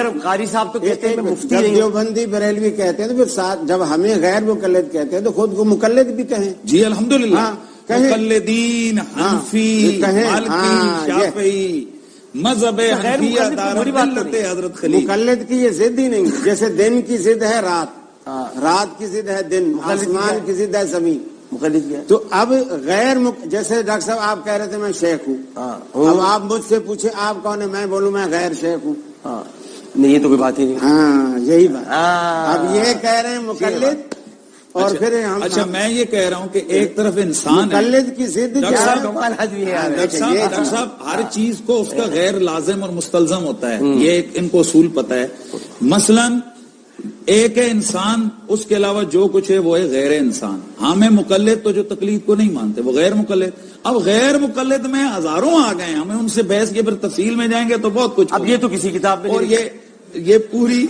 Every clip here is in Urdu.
مگر قاری صاحب تو کہتے ہیں میں مفتی جب نہیں ہوں. دیوبندی بریلوی کہتے ہیں تو پھر ساتھ جب ہمیں غیر مقلد کہتے ہیں تو خود کو مقلد بھی کہیں. جی الحمدللہ. ہاں کہیں مقلدین حنفی کہیں. مالکی شافعی مذہب حنفیہ دارالملت حضرت خلیل. مقلد کی یہ ضد ہی نہیں. جیسے دن کی ضد ہے رات، رات کی ضد ہے دن، آسمان کی ضد ہے زمین. مقلد کیا ہے؟ تو اب جیسے ڈاکٹر صاحب آپ کہہ رہے تھے میں شیخ ہوں، اب آپ مجھ سے پوچھے آپ کون ہے، میں بولوں میں غیر شیخ ہوں. نہیں یہ تو کوئی بات ہی نہیں. ہاں یہی بات. اب یہ کہہ رہے ہیں مقلد اور پھر ہم اچھا میں یہ کہہ رہا ہوں کہ ایک طرف انسان ہے. مقلد کی ضد کیا ہے؟ ڈاکٹر صاحب ہر چیز کو اس کا غیر لازم اور مستلزم ہوتا ہے. یہ ان کو اصول پتہ ہے. مثلاً ایک ہے انسان، اس کے علاوہ جو کچھ ہے وہ ہے غیر انسان. ہمیں مقلد تو جو تقلید کو نہیں مانتے وہ غیر مقلد. اب غیر مقلد میں ہزاروں آ گئے، ہمیں ان سے بحث کے پھر تفصیل میں جائیں گے تو بہت کچھ. اب یہ تو کسی کتاب میں اور یہ پوری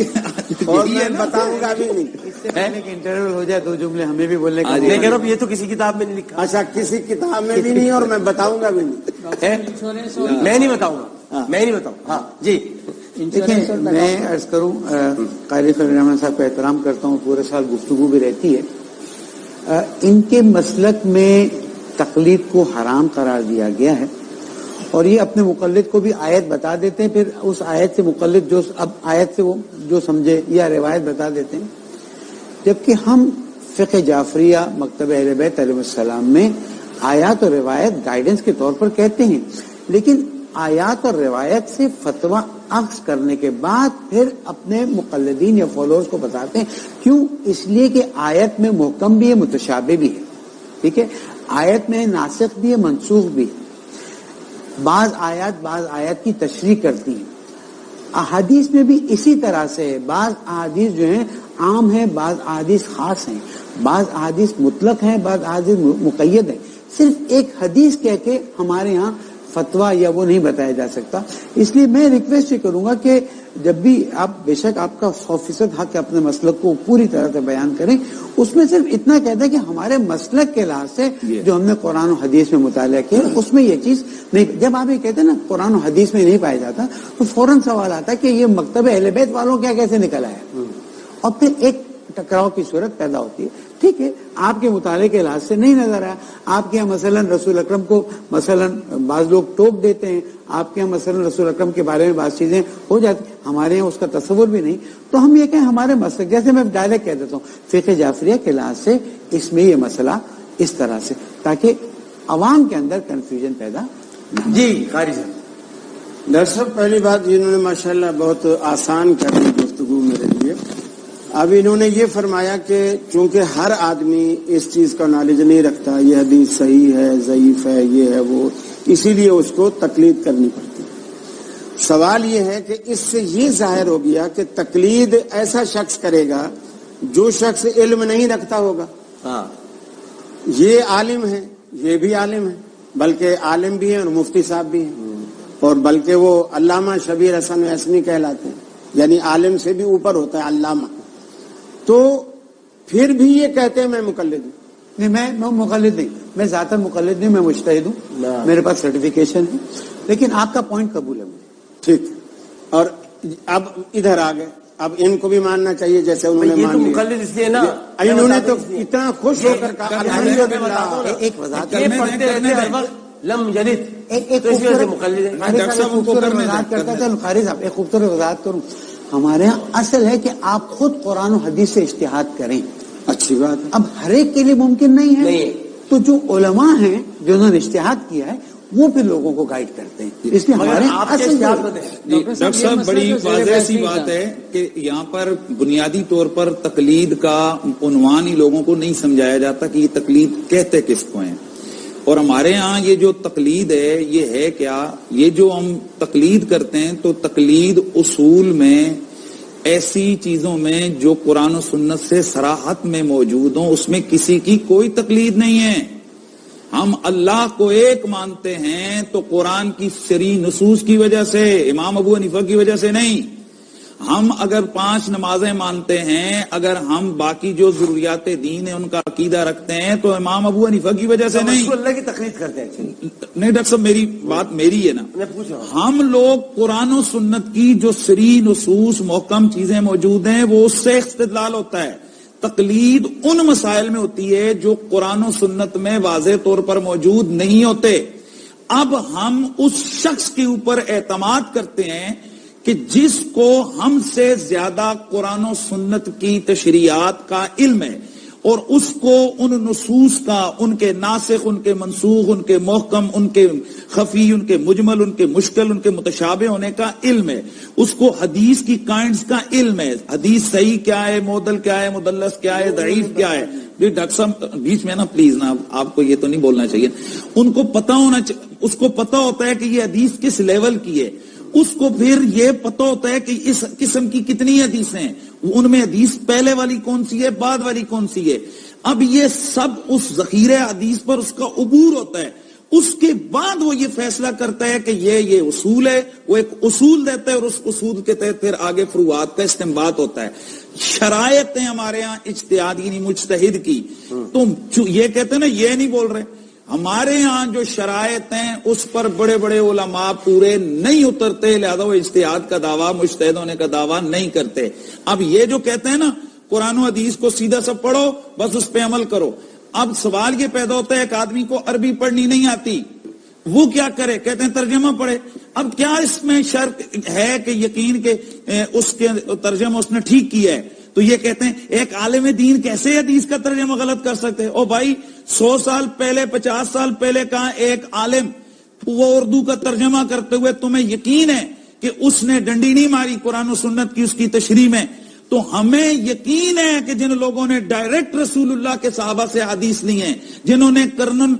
اور میں بتاؤں گا بھی نہیں. اس سے پہلے کہ انٹرول ہو جائے 2 جملے ہمیں بھی بولنے کا. میں کہہ رہا ہوں یہ تو کسی کتاب میں نہیں لکھا. اچھا کسی کتاب میں بھی نہیں اور میں بتاؤں گا بھی نہیں. میں نہیں بتاؤں گا. میں نہیں بتاؤں. ہاں جی دیکھیں میں عرض کروں قاری فضل الرحمن صاحب کا احترام کرتا ہوں، پورے سال گفتگو بھی رہتی ہے. ان کے مسلک میں تقلید کو حرام قرار دیا گیا ہے اور یہ اپنے مقلد کو بھی آیت بتا دیتے ہیں، پھر اس آیت سے مقلد جو اب آیت سے وہ جو سمجھے یا روایت بتا دیتے ہیں. جبکہ ہم فقہ جعفریہ مکتب اہل بیت علیہ السلام میں آیات اور روایت گائیڈنس کے طور پر کہتے ہیں، لیکن آیات اور روایت سے فتویٰ اخذ کرنے کے بعد پھر اپنے مقلدین یا فالوورز کو بتاتے ہیں. کیوں؟ اس لیے کہ آیت میں محکم بھی ہے، متشابہ بھی ہے. ٹھیک ہے، آیت میں ناسخ بھی ہے، منسوخ بھی ہے. بعض آیات کی تشریح کرتی ہیں. احادیث میں بھی اسی طرح سے ہے. بعض احادیث جو ہیں عام ہیں، بعض احادیث خاص ہیں، بعض احادیث مطلق ہیں، بعض احادیث مقید ہیں. صرف ایک حدیث کہہ کے ہمارے ہاں فتویٰ یا وہ نہیں بتایا جا سکتا. اس لیے میں ریکویسٹ یہ کروں گا کہ جب بھی آپ، بے شک آپ کا 100% حق ہے اپنے مسلک کو پوری طرح سے بیان کریں، اس میں صرف اتنا کہہ دیں کہ ہمارے مسلک کے لحاظ سے جو ہم نے قرآن و حدیث میں مطالعہ کیا اس میں یہ چیز نہیں. جب آپ یہ کہتے ہیں نا قرآن و حدیث میں نہیں پایا جاتا تو فوراً سوال آتا ہے کہ یہ مکتب اہل بیت والوں کیا کیسے نکل آیا، اور پھر ایک ٹکراؤ کی صورت پیدا ہوتی ہے. ٹھیک ہے، آپ کے مطالعے کے لحاظ سے نہیں نظر آیا. آپ کے یہاں مثلا رسول اکرم کو مثلا بعض لوگ ٹوک دیتے ہیں، آپ کے یہاں مثلا رسول اکرم کے بارے میں بعض چیزیں ہو جاتی، ہمارے یہاں اس کا تصور بھی نہیں. تو ہم یہ کہیں ہمارے مسئلہ، جیسے میں ڈائریکٹ کہہ دیتا ہوں فقہ جعفریہ کے لحاظ سے اس میں یہ مسئلہ اس طرح سے، تاکہ عوام کے اندر کنفیوژن پیدا. جی قاری صاحب. ڈاکٹر صاحب پہلی بات انہوں نے ماشاءاللہ بہت آسان کر دی گفتگو میرے لیے. اب انہوں نے یہ فرمایا کہ چونکہ ہر آدمی اس چیز کا نالج نہیں رکھتا، یہ حدیث صحیح ہے ضعیف ہے یہ ہے وہ، اسی لیے اس کو تقلید کرنی پڑتی. سوال یہ ہے کہ اس سے یہ ظاہر ہو گیا کہ تقلید ایسا شخص کرے گا جو شخص علم نہیں رکھتا ہوگا. یہ عالم ہے، یہ بھی عالم ہے، بلکہ عالم بھی ہیں اور مفتی صاحب بھی ہیں، اور بلکہ وہ علامہ شبیر حسن حسنی کہلاتے ہیں، یعنی عالم سے بھی اوپر ہوتا ہے علامہ. تو پھر بھی یہ کہتے ہیں میں مقلد ہوں. نہیں، میں مقلد نہیں، میں ذاتاً مقلد نہیں، میں مجتہد ہوں، میرے پاس سرٹیفکیشن ہے. لیکن آپ کا پوائنٹ قبول ہے مجھے. ٹھیک. اور اب ادھر آ گئے، اب ان کو بھی ماننا چاہیے جیسے انہوں نے مان لیا. مقلد اس لیے نا انہوں نے تو اتنا خوش ہو کر کہا الحمدللہ. ایک وضاحت پڑھتے رہتے ہر وقت لم یلد، ایک مقلد وضاحت کرتا تھا قاری صاحب. ایک خوبصورت وضاحت کروں. ہمارے ہاں اصل ہے کہ آپ خود قرآن و حدیث سے اجتہاد کریں. اچھی بات. اب ہر ایک کے لیے ممکن نہیں ہے، تو جو علماء ہیں جو انہوں نے اجتہاد کیا ہے وہ پھر لوگوں کو گائیڈ کرتے ہیں. اس لیے ہمارے ڈاکٹر صاحب بڑی واضح سی بات ہے کہ یہاں پر بنیادی طور پر تقلید کا عنوان ہی لوگوں کو نہیں سمجھایا جاتا کہ یہ تقلید کہتے کس کو ہیں. اور ہمارے ہاں یہ جو تقلید ہے یہ ہے کیا؟ یہ جو ہم تقلید کرتے ہیں تو تقلید اصول میں ایسی چیزوں میں جو قرآن و سنت سے صراحت میں موجود ہوں اس میں کسی کی کوئی تقلید نہیں ہے. ہم اللہ کو ایک مانتے ہیں تو قرآن کی شرعی نصوص کی وجہ سے، امام ابو حنیفہ کی وجہ سے نہیں. ہم اگر 5 نمازیں مانتے ہیں، اگر ہم باقی جو ضروریات دین ہیں ان کا عقیدہ رکھتے ہیں، تو امام ابو حنیفہ کی وجہ سے نہیں. اللہ کی تقلید کرتے ہیں. نہیں ڈاکٹر صاحب، میری بات میری ہے نا. میں پوچھ رہا ہوں. ہم لوگ قرآن و سنت کی جو سری نصوص محکم چیزیں موجود ہیں وہ اس سے استدلال ہوتا ہے. تقلید ان مسائل میں ہوتی ہے جو قرآن و سنت میں واضح طور پر موجود نہیں ہوتے. اب ہم اس شخص کے اوپر اعتماد کرتے ہیں کہ جس کو ہم سے زیادہ قرآن و سنت کی تشریعات کا علم ہے، اور اس کو ان نصوص کا، ان کے ناسخ، ان کے منسوخ، ان کے محکم، ان کے خفی، ان کے مجمل، ان کے مشکل، ان کے متشابہ ہونے کا علم ہے. اس کو حدیث کی کائنڈز کا علم ہے. حدیث صحیح کیا ہے، معدل کیا ہے، مدلس کیا ہے، ضعیف کیا ہے. ڈاکٹر صاحب بیچ میں نا پلیز نا، آپ کو یہ تو نہیں بولنا چاہیے. ان کو پتا ہونا اس کو پتا ہوتا ہے کہ یہ حدیث کس لیول کی ہے. اس کو پھر یہ پتا ہوتا ہے کہ اس قسم کی کتنی حدیثیں ہیں، ان میں حدیث پہلے والی کون سی ہے، بعد والی کون سی ہے. اب یہ سب اس ذخیرہ حدیث پر اس کا عبور ہوتا ہے. اس کے بعد وہ یہ فیصلہ کرتا ہے کہ یہ اصول ہے. وہ ایک اصول دیتا ہے اور اس اصول کے تحت پھر آگے فروعات کا استنباط ہوتا ہے. شرائط ہیں ہمارے ہاں اجتہاد یعنی مجتہد کی. تم یہ کہتے ہیں نا، یہ نہیں بول رہے. ہمارے ہاں جو شرائط ہیں اس پر بڑے بڑے علماء پورے نہیں اترتے، لہذا وہ اجتہاد کا دعویٰ، مجتہد ہونے کا دعویٰ نہیں کرتے. اب یہ جو کہتے ہیں نا قرآن و حدیث کو سیدھا سب پڑھو، بس اس پہ عمل کرو. اب سوال یہ پیدا ہوتا ہے ایک آدمی کو عربی پڑھنی نہیں آتی، وہ کیا کرے؟ کہتے ہیں ترجمہ پڑھے. اب کیا اس میں شرط ہے کہ یقین کہ اس کے ترجمہ اس نے ٹھیک کیا ہے؟ تو یہ کہتے ہیں ایک عالم دین کیسے حدیث کا ترجمہ غلط کر سکتے ہیں؟ او بھائی 100 سال پہلے 50 سال پہلے کا ایک عالم وہ اردو کا ترجمہ کرتے ہوئے تمہیں یقین ہے کہ اس نے ڈنڈی نہیں ماری قرآن و سنت کی اس کی تشریح میں. تو ہمیں یقین ہے کہ جن لوگوں نے ڈائریکٹ رسول اللہ کے صحابہ سے حدیث لی ہیں، جنہوں نے کرنن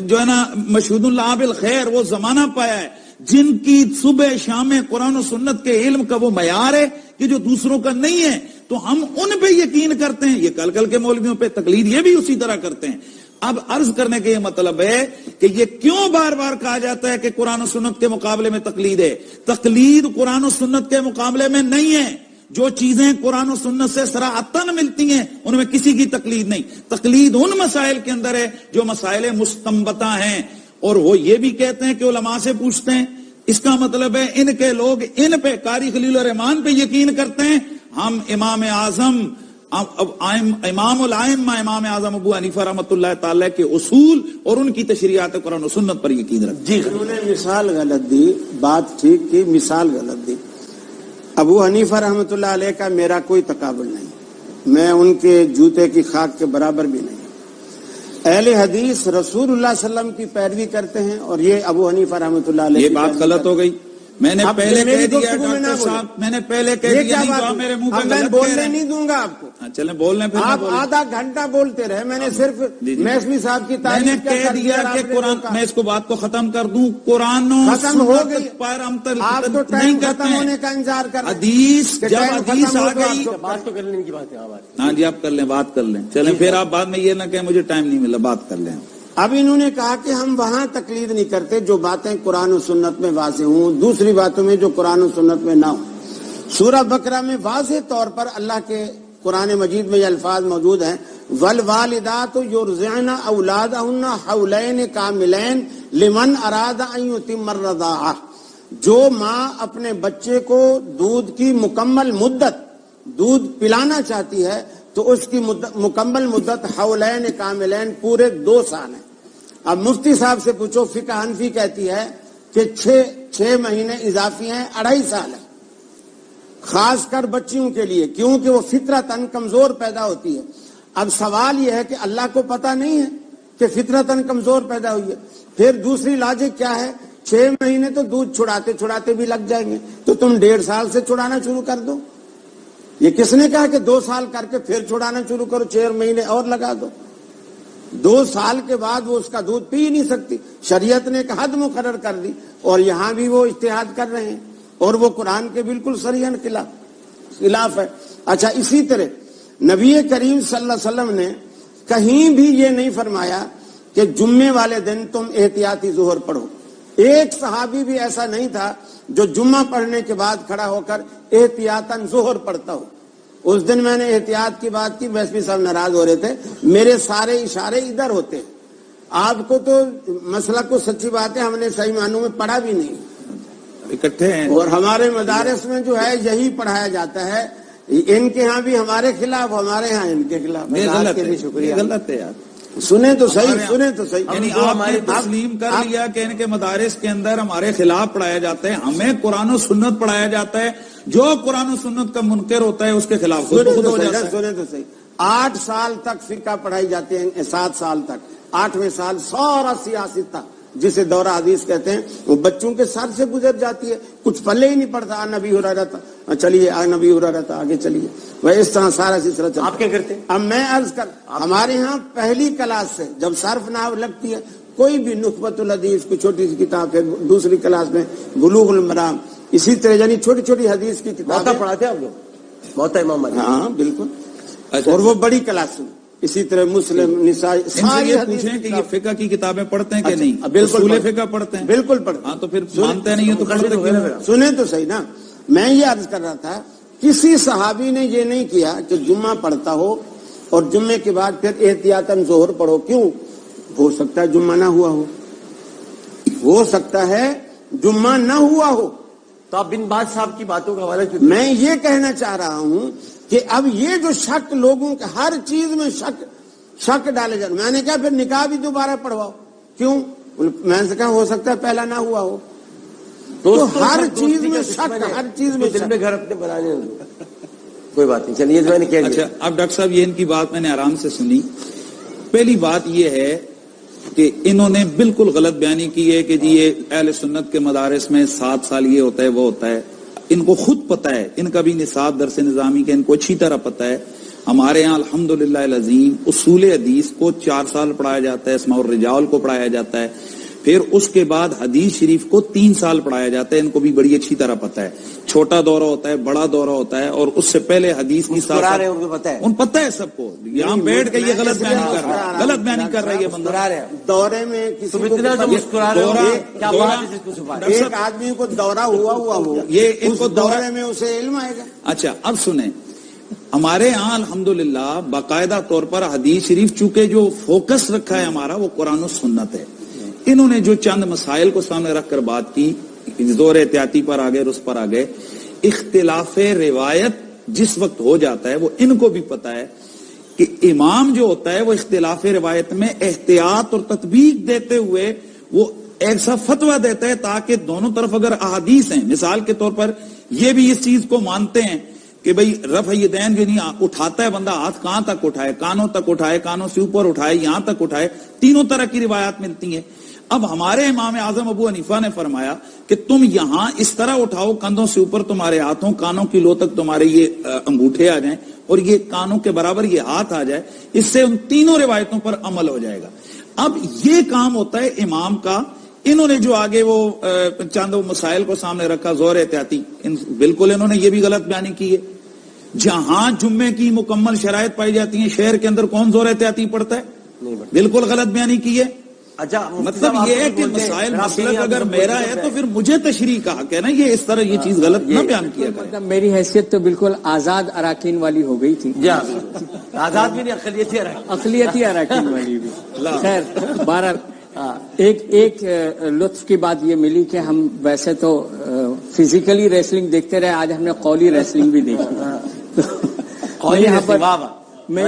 جو ہے نا مشہود اللہ بالخیر وہ زمانہ پایا ہے، جن کی صبح شام قرآن و سنت کے علم کا وہ معیار ہے کہ جو دوسروں کا نہیں ہے، تو ہم ان پہ یقین کرتے ہیں. یہ کل کے مولویوں پہ تقلید یہ بھی اسی طرح کرتے ہیں. اب عرض کرنے کا یہ مطلب ہے کہ یہ کیوں بار بار کہا جاتا ہے کہ قرآن و سنت کے مقابلے میں تقلید ہے؟ تقلید قرآن و سنت کے مقابلے میں نہیں ہے. جو چیزیں قرآن و سنت سے صراحتاً ملتی ہیں ان میں کسی کی تقلید نہیں. تقلید ان مسائل کے اندر ہے جو مسائل مستنبطہ ہیں، اور وہ یہ بھی کہتے ہیں کہ علماء سے پوچھتے ہیں. اس کا مطلب ہے ان کے لوگ ان پہ قاری خلیل الرحمان پہ یقین کرتے ہیں. ہم امام اعظم امام الائمہ امام اعظم ابو حنیفہ رحمۃ اللہ تعالی کے اصول اور ان کی تشریعات قرآن و سنت پر یقین رکھتے ہیں. جی انہوں نے مثال غلط دی، بات ٹھیک کی، مثال غلط دی. ابو حنیفہ رحمۃ اللہ علیہ کا میرا کوئی تقابل نہیں، میں ان کے جوتے کی خاک کے برابر بھی نہیں. اہل حدیث رسول اللہ صلی اللہ علیہ وسلم کی پیروی کرتے ہیں، اور یہ ابو حنیفہ رحمۃ اللہ علیہ یہ بات غلط ہو گئی. میں نے پہلے کہہ دیا ڈاکٹر صاحب، میں نے پہلے کہہ دیا نہیں، میرے منہ پہ میں بولنے نہیں دوں گا آپ کو. چلیں بول لیں، آپ آدھا گھنٹہ بولتے رہے. میں نے صرف میسمی صاحب کی میں نے کہہ دیا کہ قرآن، میں اس کو بات کو ختم کر دوں، قرآن ختم ہو گئی. پر ہم آپ تو ٹائم ختم ہونے کا انتظار کر رہے ہیں. حدیث جب حدیث آ گئی، بات تو کر لینے کی بات ہے. ہاں جی آپ کر لیں، بات کر لیں. چلیں پھر آپ بعد میں یہ نہ کہیں مجھے ٹائم نہیں ملا، بات کر لیں. اب انہوں نے کہا کہ ہم وہاں تقلید نہیں کرتے جو باتیں قرآن و سنت میں واضح ہوں، دوسری باتوں میں جو قرآن و سنت میں نہ ہوں. سورہ بقرہ میں واضح طور پر اللہ کے قرآن مجید میں یہ الفاظ موجود ہیں، والوالدات یرضعن اولادہن حولین کاملین لمن اراد ان یتم الرضاعہ. جو ماں اپنے بچے کو دودھ کی مکمل مدت دودھ پلانا چاہتی ہے تو اس کی مکمل مدت حولین کاملین پورے 2 سال ہے. اب مفتی صاحب سے پوچھو، فقہ حنفی کہتی ہے کہ 6 مہینے اضافی ہیں، 2.5 سال ہے، خاص کر بچیوں کے لیے، کیونکہ وہ فطرتاً کمزور پیدا ہوتی ہے. اب سوال یہ ہے کہ اللہ کو پتہ نہیں ہے کہ فطرتاً کمزور پیدا ہوئی ہے؟ پھر دوسری لاجک کیا ہے؟ 6 مہینے تو دودھ چھڑاتے بھی لگ جائیں گے، تو تم 1.5 سال سے چھڑانا شروع کر دو. یہ کس نے کہا کہ 2 سال کر کے پھر چھڑانا شروع کرو، 6 مہینے اور لگا دو؟ 2 سال کے بعد وہ اس کا دودھ پی نہیں سکتی. شریعت نے ایک حد مقرر کر دی، اور یہاں بھی وہ اجتہاد کر رہے ہیں، اور وہ قرآن کے بالکل صریحاً خلاف ہے. اچھا، اسی طرح نبی کریم صلی اللہ علیہ وسلم نے کہیں بھی یہ نہیں فرمایا کہ جمعے والے دن تم احتیاطی ظہر پڑھو. ایک صحابی بھی ایسا نہیں تھا جو جمعہ پڑھنے کے بعد کھڑا ہو کر احتیاطاً ظہر پڑھتا ہو. اس دن میں نے احتیاط کی بات کی, ویسے بھی سب ناراض ہو رہے تھے, میرے سارے اشارے ادھر ہوتے ہیں. آپ کو تو مسئلہ کو سچی بات ہے ہم نے صحیح معنوں میں پڑھا بھی نہیں, اکٹھے ہیں, اور ہمارے مدارس میں جو ہے یہی پڑھایا جاتا ہے. ان کے ہاں بھی ہمارے خلاف, ہمارے ہاں ان کے خلاف. یہ غلط کے بھی ہے, شکریہ. یہ غلط ہے یار. سنیں تو صحیح, سنیں تو صحیح. یعنی آپ نے تسلیم کر لیا کہ ان کے مدارس کے اندر ہمارے خلاف پڑھایا جاتا ہے, ہمیں قرآن و سنت پڑھایا جاتا ہے, جو قرآن و سنت کا منکر ہوتا ہے اس کے خلاف خود سنیں ہو تو جاتا صحیح, ہے. سنیں تو صحیح. 8 سال تک فقہ پڑھائی جاتے ہیں, 7 سال تک. 8ویں سال سارا سیاست تھا جسے دورہ حدیث کہتے ہیں, وہ بچوں کے سر سے گزر جاتی ہے, کچھ پلے ہی نہیں پڑتا. نبی ہریرہ تھا, چلیے نبی ہریرہ تھا, آگے چلیے. وہ اس طرح سارا سلسلہ چلتا. آپ کیا کرتے ہیں؟ اب میں عرض کر, ہمارے ہاں پہلی کلاس سے جب صرف نحو لگتی ہے, کوئی بھی نخبۃ الحدیث کی چھوٹی سی کتاب ہے, دوسری کلاس میں بلوغ المرام, اسی طرح یعنی چھوٹی چھوٹی حدیث کی کتاب موتا پڑھاتے آپ لوگ؟ موتا امام مالک. ہاں بالکل. اچھا, اور وہ بڑی کلاس میں, اسی طرح مسلم نسائی ان سے ساری یہ حدیث پوچھیں کہ کی یہ فقہ کی کتابیں پڑھتے ہیں کہ نہیں؟ بالکل اصول پڑھتے. فقہ پڑھتے ہیں. بالکل پڑھتے. ہاں تو پھر مانتے نہیں ہے تو پڑھتے کیوں ہیں؟ سنیں تو صحیح نا, میں یہ عرض کر رہا تھا, کسی صحابی نے یہ نہیں کیا کہ جمعہ پڑھتا ہو اور جمعے کے بعد پھر احتیاطاً ظہر پڑھو. کیوں؟ ہو سکتا ہے جمعہ نہ ہوا ہو سکتا ہے جمعہ نہ ہوا ہو. تو آپ بن باز صاحب کی باتوں کا حوالہ کیوں؟ میں یہ کہنا چاہ رہا ہوں کہ اب یہ جو شک لوگوں کے ہر چیز میں شک ڈالے جاتے, میں نے کہا پھر نکاح بھی دوبارہ پڑھواؤ. کیوں؟ میں نے کہا ہو سکتا ہے پہلا نہ ہوا ہو. تو ہر چیز میں شک, ہر چیز میں دل میں گھر اپنے بنانے کوئی بات نہیں. چلیے میں نے کہہ اچھا, دیا. اب ڈاکٹر صاحب یہ ان کی بات میں نے آرام سے سنی. پہلی بات یہ ہے کہ انہوں نے بالکل غلط بیانی کی ہے کہ جی یہ اہل سنت کے مدارس میں 7 سال یہ ہوتا ہے وہ ہوتا ہے. ان کو خود پتہ ہے, ان کا بھی نصاب درس نظامی کے ان کو اچھی طرح پتہ ہے. ہمارے ہاں الحمدللہ العظیم اصول حدیث کو 4 سال پڑھایا جاتا ہے, اسماء الرجال کو پڑھایا جاتا ہے, پھر اس کے بعد حدیث شریف کو 3 سال پڑھایا جاتا ہے. ان کو بھی بڑی اچھی طرح پتہ ہے. چھوٹا دورہ ہوتا ہے, بڑا دورہ ہوتا ہے, اور اس سے پہلے حدیث کی مسکرا رہے ہیں, ان کو پتہ ہے, ان پتہ ہے سب کو. یہاں بیٹھ کے یہ غلط بیانی کر رہا ہے, غلط بیانی کر رہا ہے یہ بندہ. مسکرا رہے ہیں. دورے میں کسی تم کو اتنا جو مسکرا رہے ہو, کیا دورہ- بات ہے جس کو چھپا رہے ایک آدمی کو دورہ ہوا ہو, یہ ان کو دورے میں اسے علم آئے گا. اچھا اب سنیں, ہمارے ہاں الحمدللہ باقاعدہ طور پر حدیث شریف چونکہ جو فوکس رکھا ہے ہمارا وہ قرآن و سنت ہے. انہوں نے جو چند مسائل کو سامنے رکھ کر بات کی, زور احتیاطی پر آ گئے, رس پر آ گئے. اختلاف روایت جس وقت ہو جاتا ہے وہ ان کو بھی پتا ہے کہ امام جو ہوتا ہے وہ اختلاف روایت میں احتیاط اور تطبیق دیتے ہوئے وہ ایسا فتویٰ دیتا ہے تاکہ دونوں طرف اگر احادیث ہیں, مثال کے طور پر یہ بھی اس چیز کو مانتے ہیں کہ بھئی رفع یدین جو نہیں اٹھاتا ہے بندہ, ہاتھ کہاں تک اٹھائے, کانوں تک اٹھائے, کانوں سے اوپر اٹھائے, یہاں تک اٹھائے, تینوں طرح کی روایات ملتی ہیں. اب ہمارے امام اعظم ابو حنیفہ نے فرمایا کہ تم یہاں اس طرح اٹھاؤ, کندھوں سے اوپر تمہارے ہاتھوں, کانوں کی لو تک تمہارے یہ انگوٹھے آ جائیں اور یہ کانوں کے برابر یہ ہاتھ آ جائے, اس سے ان تینوں روایتوں پر عمل ہو جائے گا. اب یہ کام ہوتا ہے امام کا. انہوں نے جو آگے وہ چند مسائل کو سامنے رکھا, زور احتیاطی, بالکل انہوں نے یہ بھی غلط بیانی کی ہے. جہاں جمعے کی مکمل شرائط پائی جاتی ہیں شہر کے اندر کون زور احتیاطی پڑتا ہے؟ بالکل غلط بیانی کی ہے. اچھا مطلب یہ ہے کہ مسائل مسلک اگر میرا ہے تو پھر مجھے تشریح کا حق ہے نا, یہ اس طرح یہ چیز غلط نہ بیان کیا کرے. مطلب میری حیثیت تو بالکل آزاد اراکین والی ہو گئی تھی. آزاد بھی نہیں, اقلیتی اراکین والی بھی. خیر بہرحال ایک لطف کی بات یہ ملی کہ ہم ویسے تو فزیکلی ریسلنگ دیکھتے رہے, آج ہم نے قولی ریسلنگ بھی دیکھی. میں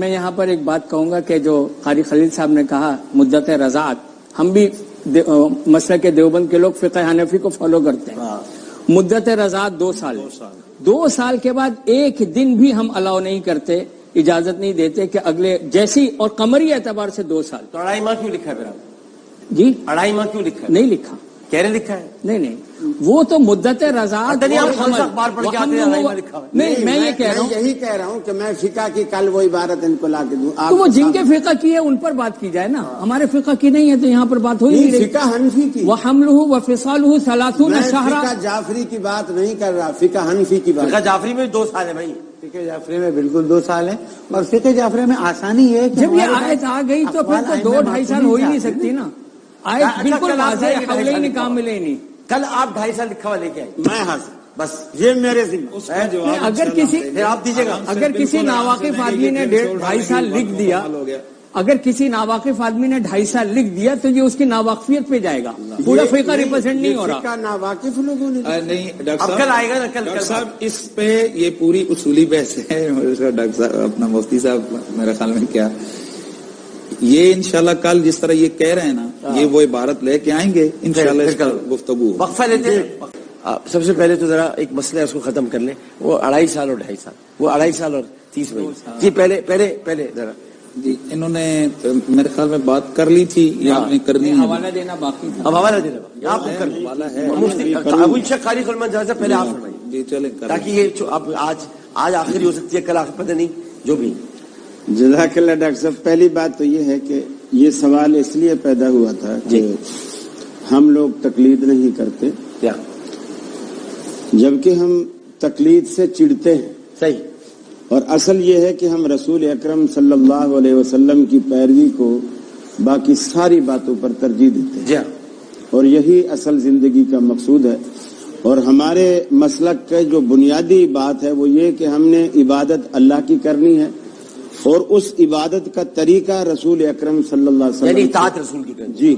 یہاں پر ایک بات کہوں گا کہ جو قاری خلیل صاحب نے کہا مدت رضاعت, ہم بھی مسلک کے دیوبند کے لوگ فقہ حنفی کو فالو کرتے ہیں. مدت رضاعت 2 سال. 2 سال کے بعد ایک دن بھی ہم الاؤ نہیں کرتے, اجازت نہیں دیتے کہ اگلے جیسی, اور قمری اعتبار سے 2 سال. تو 2.5 ماہ کیوں لکھا ہے پھر آپ؟ جی 2.5 ماہ کیوں لکھا ہے؟ نہیں لکھا, کہہ رہے لکھا ہے. نہیں وہ تو مدت رضاعت. نہیں میں یہ کہہ رہا ہوں, یہی کہہ رہا ہوں کہ میں فقہ کی کل وہ عبارت ان کو لا کے دوں. تو وہ جن کے فقہ کی ہے ان پر بات کی جائے نا, ہمارے فقہ کی نہیں ہے تو یہاں پر بات ہو ہی نہیں رہی. فقہ حنفی کی, وحملہ وفصالہ 30 شہرا. فقہ جعفری کی بات نہیں کر رہا, فقہ حنفی کی بات. فقہ جعفری میں 2 سال ہے بھائی. فقہ جعفری میں بالکل 2 سال ہے, اور فقہ جعفری میں آسانی ہے کہ جب یہ آیت آ گئی تو پھر تو 2-2.5 سال ہو ہی نہیں سکتی نا. آیت بالکل واضح ہے، حولین کاملین. کل آپ 2.5 سال لکھا ہوا لے کے آئے. میں حاضر، بس یہ میرے ذمہ. اس کا جواب اگر کسی پھر آپ دیجیے گا. اگر کسی ناواقف آدمی نے 2.5 سال لکھ دیا، اگر کسی ناواقف آدمی نے 2.5 سال لکھ دیا تو یہ اس کی ناواقفیت پہ جائے گا، پورا فقہ ریپرزینٹ نہیں ہو رہا. کا ناواقف لوگوں نے نہیں ڈاکٹر اب صاحب، کل آئے گا نا، کل ڈاکٹر صاحب اس پہ یہ پوری اصولی بحث ہے. ڈاکٹر صاحب اپنا مفتی صاحب میرے خیال میں کیا یہ انشاءاللہ کل جس طرح یہ کہہ رہے ہیں نا، یہ وہ عبارت لے کے آئیں گے انشاءاللہ اس پر گفتگو. وقفہ لیتے ہیں. سب سے پہلے تو ذرا ایک مسئلہ ہے، اس کو ختم کر لیں. وہ 2.5 سال اور 2.5 سال، وہ 2.5 سال اور 30 مہینے. جی پہلے ذرا جی انہوں نے میرے خیال میں بات کر لی تھی یا آپ نے کرنی ہے؟ حوالہ دینا باقی تھا. اب حوالہ دینا آپ کر لیں. مفتی ابو الشیخ قاری سلمان جہاں سے پہلے آپ فرمائیے جی چلیں کریں. تاکہ یہ اب آج آخری ہو سکتی ہے، کل آخر پتہ نہیں جو بھی. جزاک اللہ ڈاکٹر صاحب. پہلی بات تو یہ ہے کہ یہ سوال اس لیے پیدا ہوا تھا کہ ہم لوگ تقلید نہیں کرتے، کیا جبکہ ہم تقلید سے چڑھتے ہیں. صحیح. اور اصل یہ ہے کہ ہم رسول اکرم صلی اللہ علیہ وسلم کی پیروی کو باقی ساری باتوں پر ترجیح دیتے ہیں. جی ہاں. اور یہی اصل زندگی کا مقصود ہے. اور ہمارے مسلک کا جو بنیادی بات ہے وہ یہ کہ ہم نے عبادت اللہ کی کرنی ہے، اور اس عبادت کا طریقہ رسول اکرم صلی اللہ علیہ یعنی وسلم اطاعت رسول کی کرنی. جی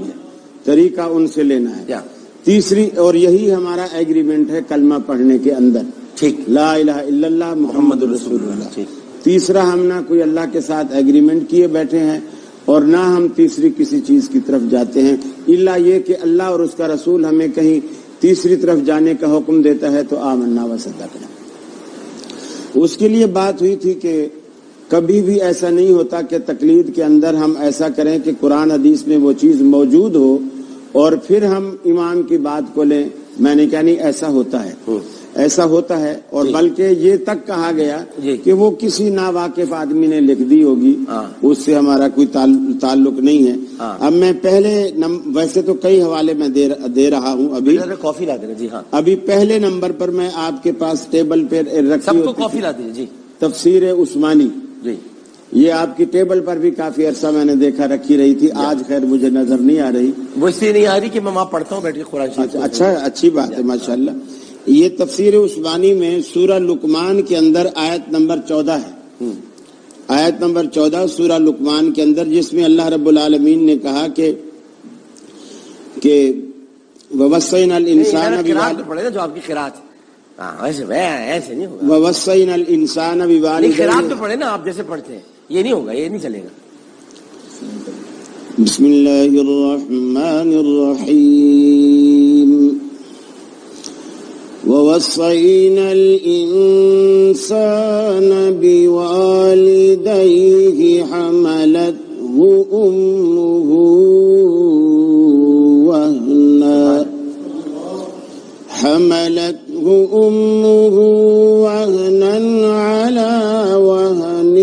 طریقہ ان سے لینا ہے. کیا تیسری، اور یہی ہمارا ایگریمنٹ ہے کلمہ پڑھنے کے اندر، ٹھیک. لا الہ الا اللہ محمد رسول اللہ. ٹھیک. تیسرا، ہم نہ کوئی اللہ کے ساتھ ایگریمنٹ کیے بیٹھے ہیں اور نہ ہم تیسری کسی چیز کی طرف جاتے ہیں، الا یہ کہ اللہ اور اس کا رسول ہمیں کہیں تیسری طرف جانے کا حکم دیتا ہے تو آمنا و صدقنا. اس کے لیے بات ہوئی تھی کہ کبھی بھی ایسا نہیں ہوتا کہ تقلید کے اندر ہم ایسا کریں کہ قرآن حدیث میں وہ چیز موجود ہو اور پھر ہم امام کی بات کو لیں. میں نے کہا نہیں، ایسا ہوتا ہے، ایسا ہوتا ہے. اور بلکہ یہ تک کہا گیا کہ وہ کسی ناواقف آدمی نے لکھ دی ہوگی، اس سے ہمارا کوئی تعلق نہیں ہے. اب میں پہلے ویسے تو کئی حوالے میں دے رہا ہوں. ابھی کافی لا دینا. جی ہاں. ابھی پہلے نمبر پر میں آپ کے پاس ٹیبل پہ رکھی سب کو ہوتی کافی لا دیجیے. جی تفسیر عثمانی، جی یہ آپ کی ٹیبل پر بھی کافی عرصہ میں نے دیکھا رکھی رہی تھی. آج خیر مجھے نظر نہیں آ رہی. وہ اس لیے نہیں آ رہی کہ میں وہاں پڑھتا ہوں بیٹھ کے قرآن شریف. اچھا، اچھی بات ہے ماشاءاللہ. یہ تفسیر عثمانی میں سورہ لقمان کے اندر آیت نمبر 14 ہے. آیت نمبر 14 سورہ لقمان کے اندر، جس میں اللہ رب العالمین نے کہا کہ وَوَصَّيْنَا الْإِنسَانَ پڑھے نا جو آپ کی قرات. ایسے نہیں ہوگا. وَوَصَّيْنا الْإِنسَانَ قرات تو بِوَالِدَيْهِ. پڑھے نا آپ جیسے پڑھتے ہیں. یہ نہیں ہوگا، یہ نہیں چلے گا. بسم اللہ الرحمن الرحیم. وَوَصَّيْنَا الْإِنسَانَ بِوَالِدَيْهِ حَمَلَتْهُ أُمُّهُ وَهْنًا عَلَى وَهْنٍ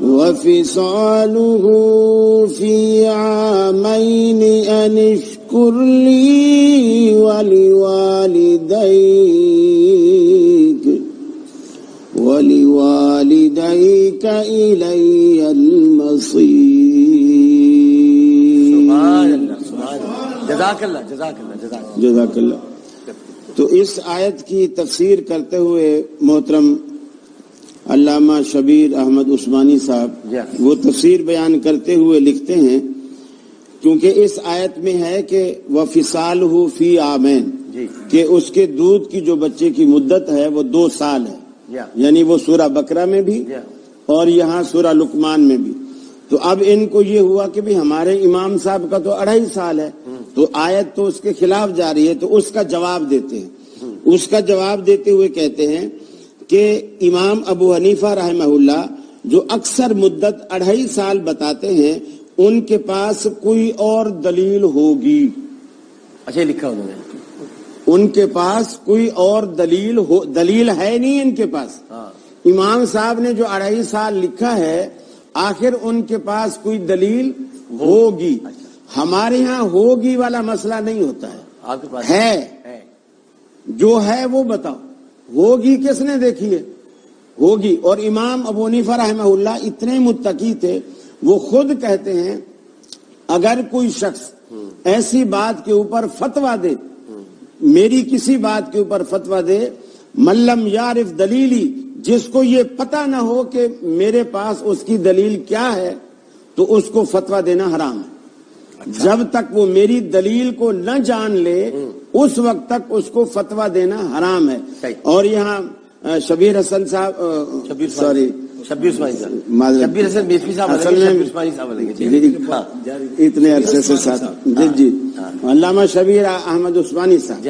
وفصاله في عامين أن اشكر لي ولوالديك إلي المصير. سبحان اللہ، سبحان اللہ. جزاک اللہ، جزاک اللہ، جزاک اللہ. تو اس آیت کی تفسیر کرتے ہوئے محترم علامہ شبیر احمد عثمانی صاحب وہ تفسیر بیان کرتے ہوئے لکھتے ہیں، کیونکہ اس آیت میں ہے کہ وَفِصَالُهُ فِي عَامَيْنِ، کہ اس کے دودھ کی جو بچے کی مدت ہے وہ 2 سال ہے. یعنی وہ سورہ بقرہ میں بھی اور یہاں سورہ لقمان میں بھی. تو اب ان کو یہ ہوا کہ بھی ہمارے امام صاحب کا تو 2.5 سال ہے، تو آیت تو اس کے خلاف جا رہی ہے. تو اس کا جواب دیتے ہیں. اس کا جواب دیتے ہوئے کہتے ہیں کہ امام ابو حنیفہ رحمہ اللہ جو اکثر مدت 2.5 سال بتاتے ہیں، ان کے پاس کوئی اور دلیل ہوگی. اچھا لکھا انہوں نے، ان کے پاس کوئی اور دلیل ہے نہیں ان کے پاس. امام صاحب نے جو 2.5 سال لکھا ہے، آخر ان کے پاس کوئی دلیل ہوگی. ہمارے ہاں ہوگی والا مسئلہ نہیں ہوتا ہے، آپ کے پاس ہے. جو ہے وہ بتاؤ. ہوگی کس نے دیکھی ہے؟ ہوگی. اور امام ابو حنیفہ رحمہ اللہ اتنے متقی تھے, وہ خود کہتے ہیں اگر کوئی شخص ایسی بات کے اوپر فتویٰ دے, میری کسی بات کے اوپر فتویٰ دے, ملم یعرف دلیلی, جس کو یہ پتہ نہ ہو کہ میرے پاس اس کی دلیل کیا ہے, تو اس کو فتویٰ دینا حرام ہے. جب تک وہ میری دلیل کو نہ جان لے اس وقت تک اس کو فتویٰ دینا حرام ہے. اور یہاں شبیر حسن صاحب, شبیر حسن بیسوی صاحب اتنے عرصے سے ساتھ, جی علامہ شبیر احمد عثمانی صاحب,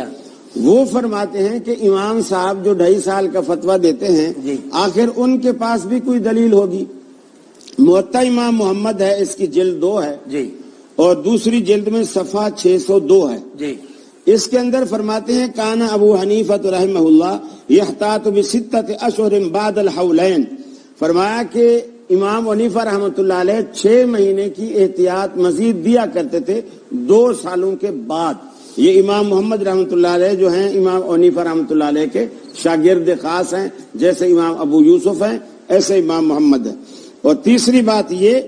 وہ فرماتے ہیں کہ امام صاحب جو 2.5 سال کا فتویٰ دیتے ہیں, آخر ان کے پاس بھی کوئی دلیل ہوگی. موطا امام محمد ہے, اس کی جلد 2 ہے جی, اور دوسری جلد میں صفحہ 602 ہے جی. اس کے اندر فرماتے ہیں کان ابو حنیفہ رحمہ اللہ یحتاط بستۃ اشہر بعد الحولین, فرمایا کہ امام حنیفہ رحمۃ اللہ علیہ 6 مہینے کی احتیاط مزید دیا کرتے تھے 2 سالوں کے بعد. یہ امام محمد رحمۃ اللہ علیہ جو ہیں امام حنیفہ رحمۃ اللہ علیہ کے شاگرد خاص ہیں, جیسے امام ابو یوسف ہیں ایسے امام محمد ہیں. اور تیسری بات یہ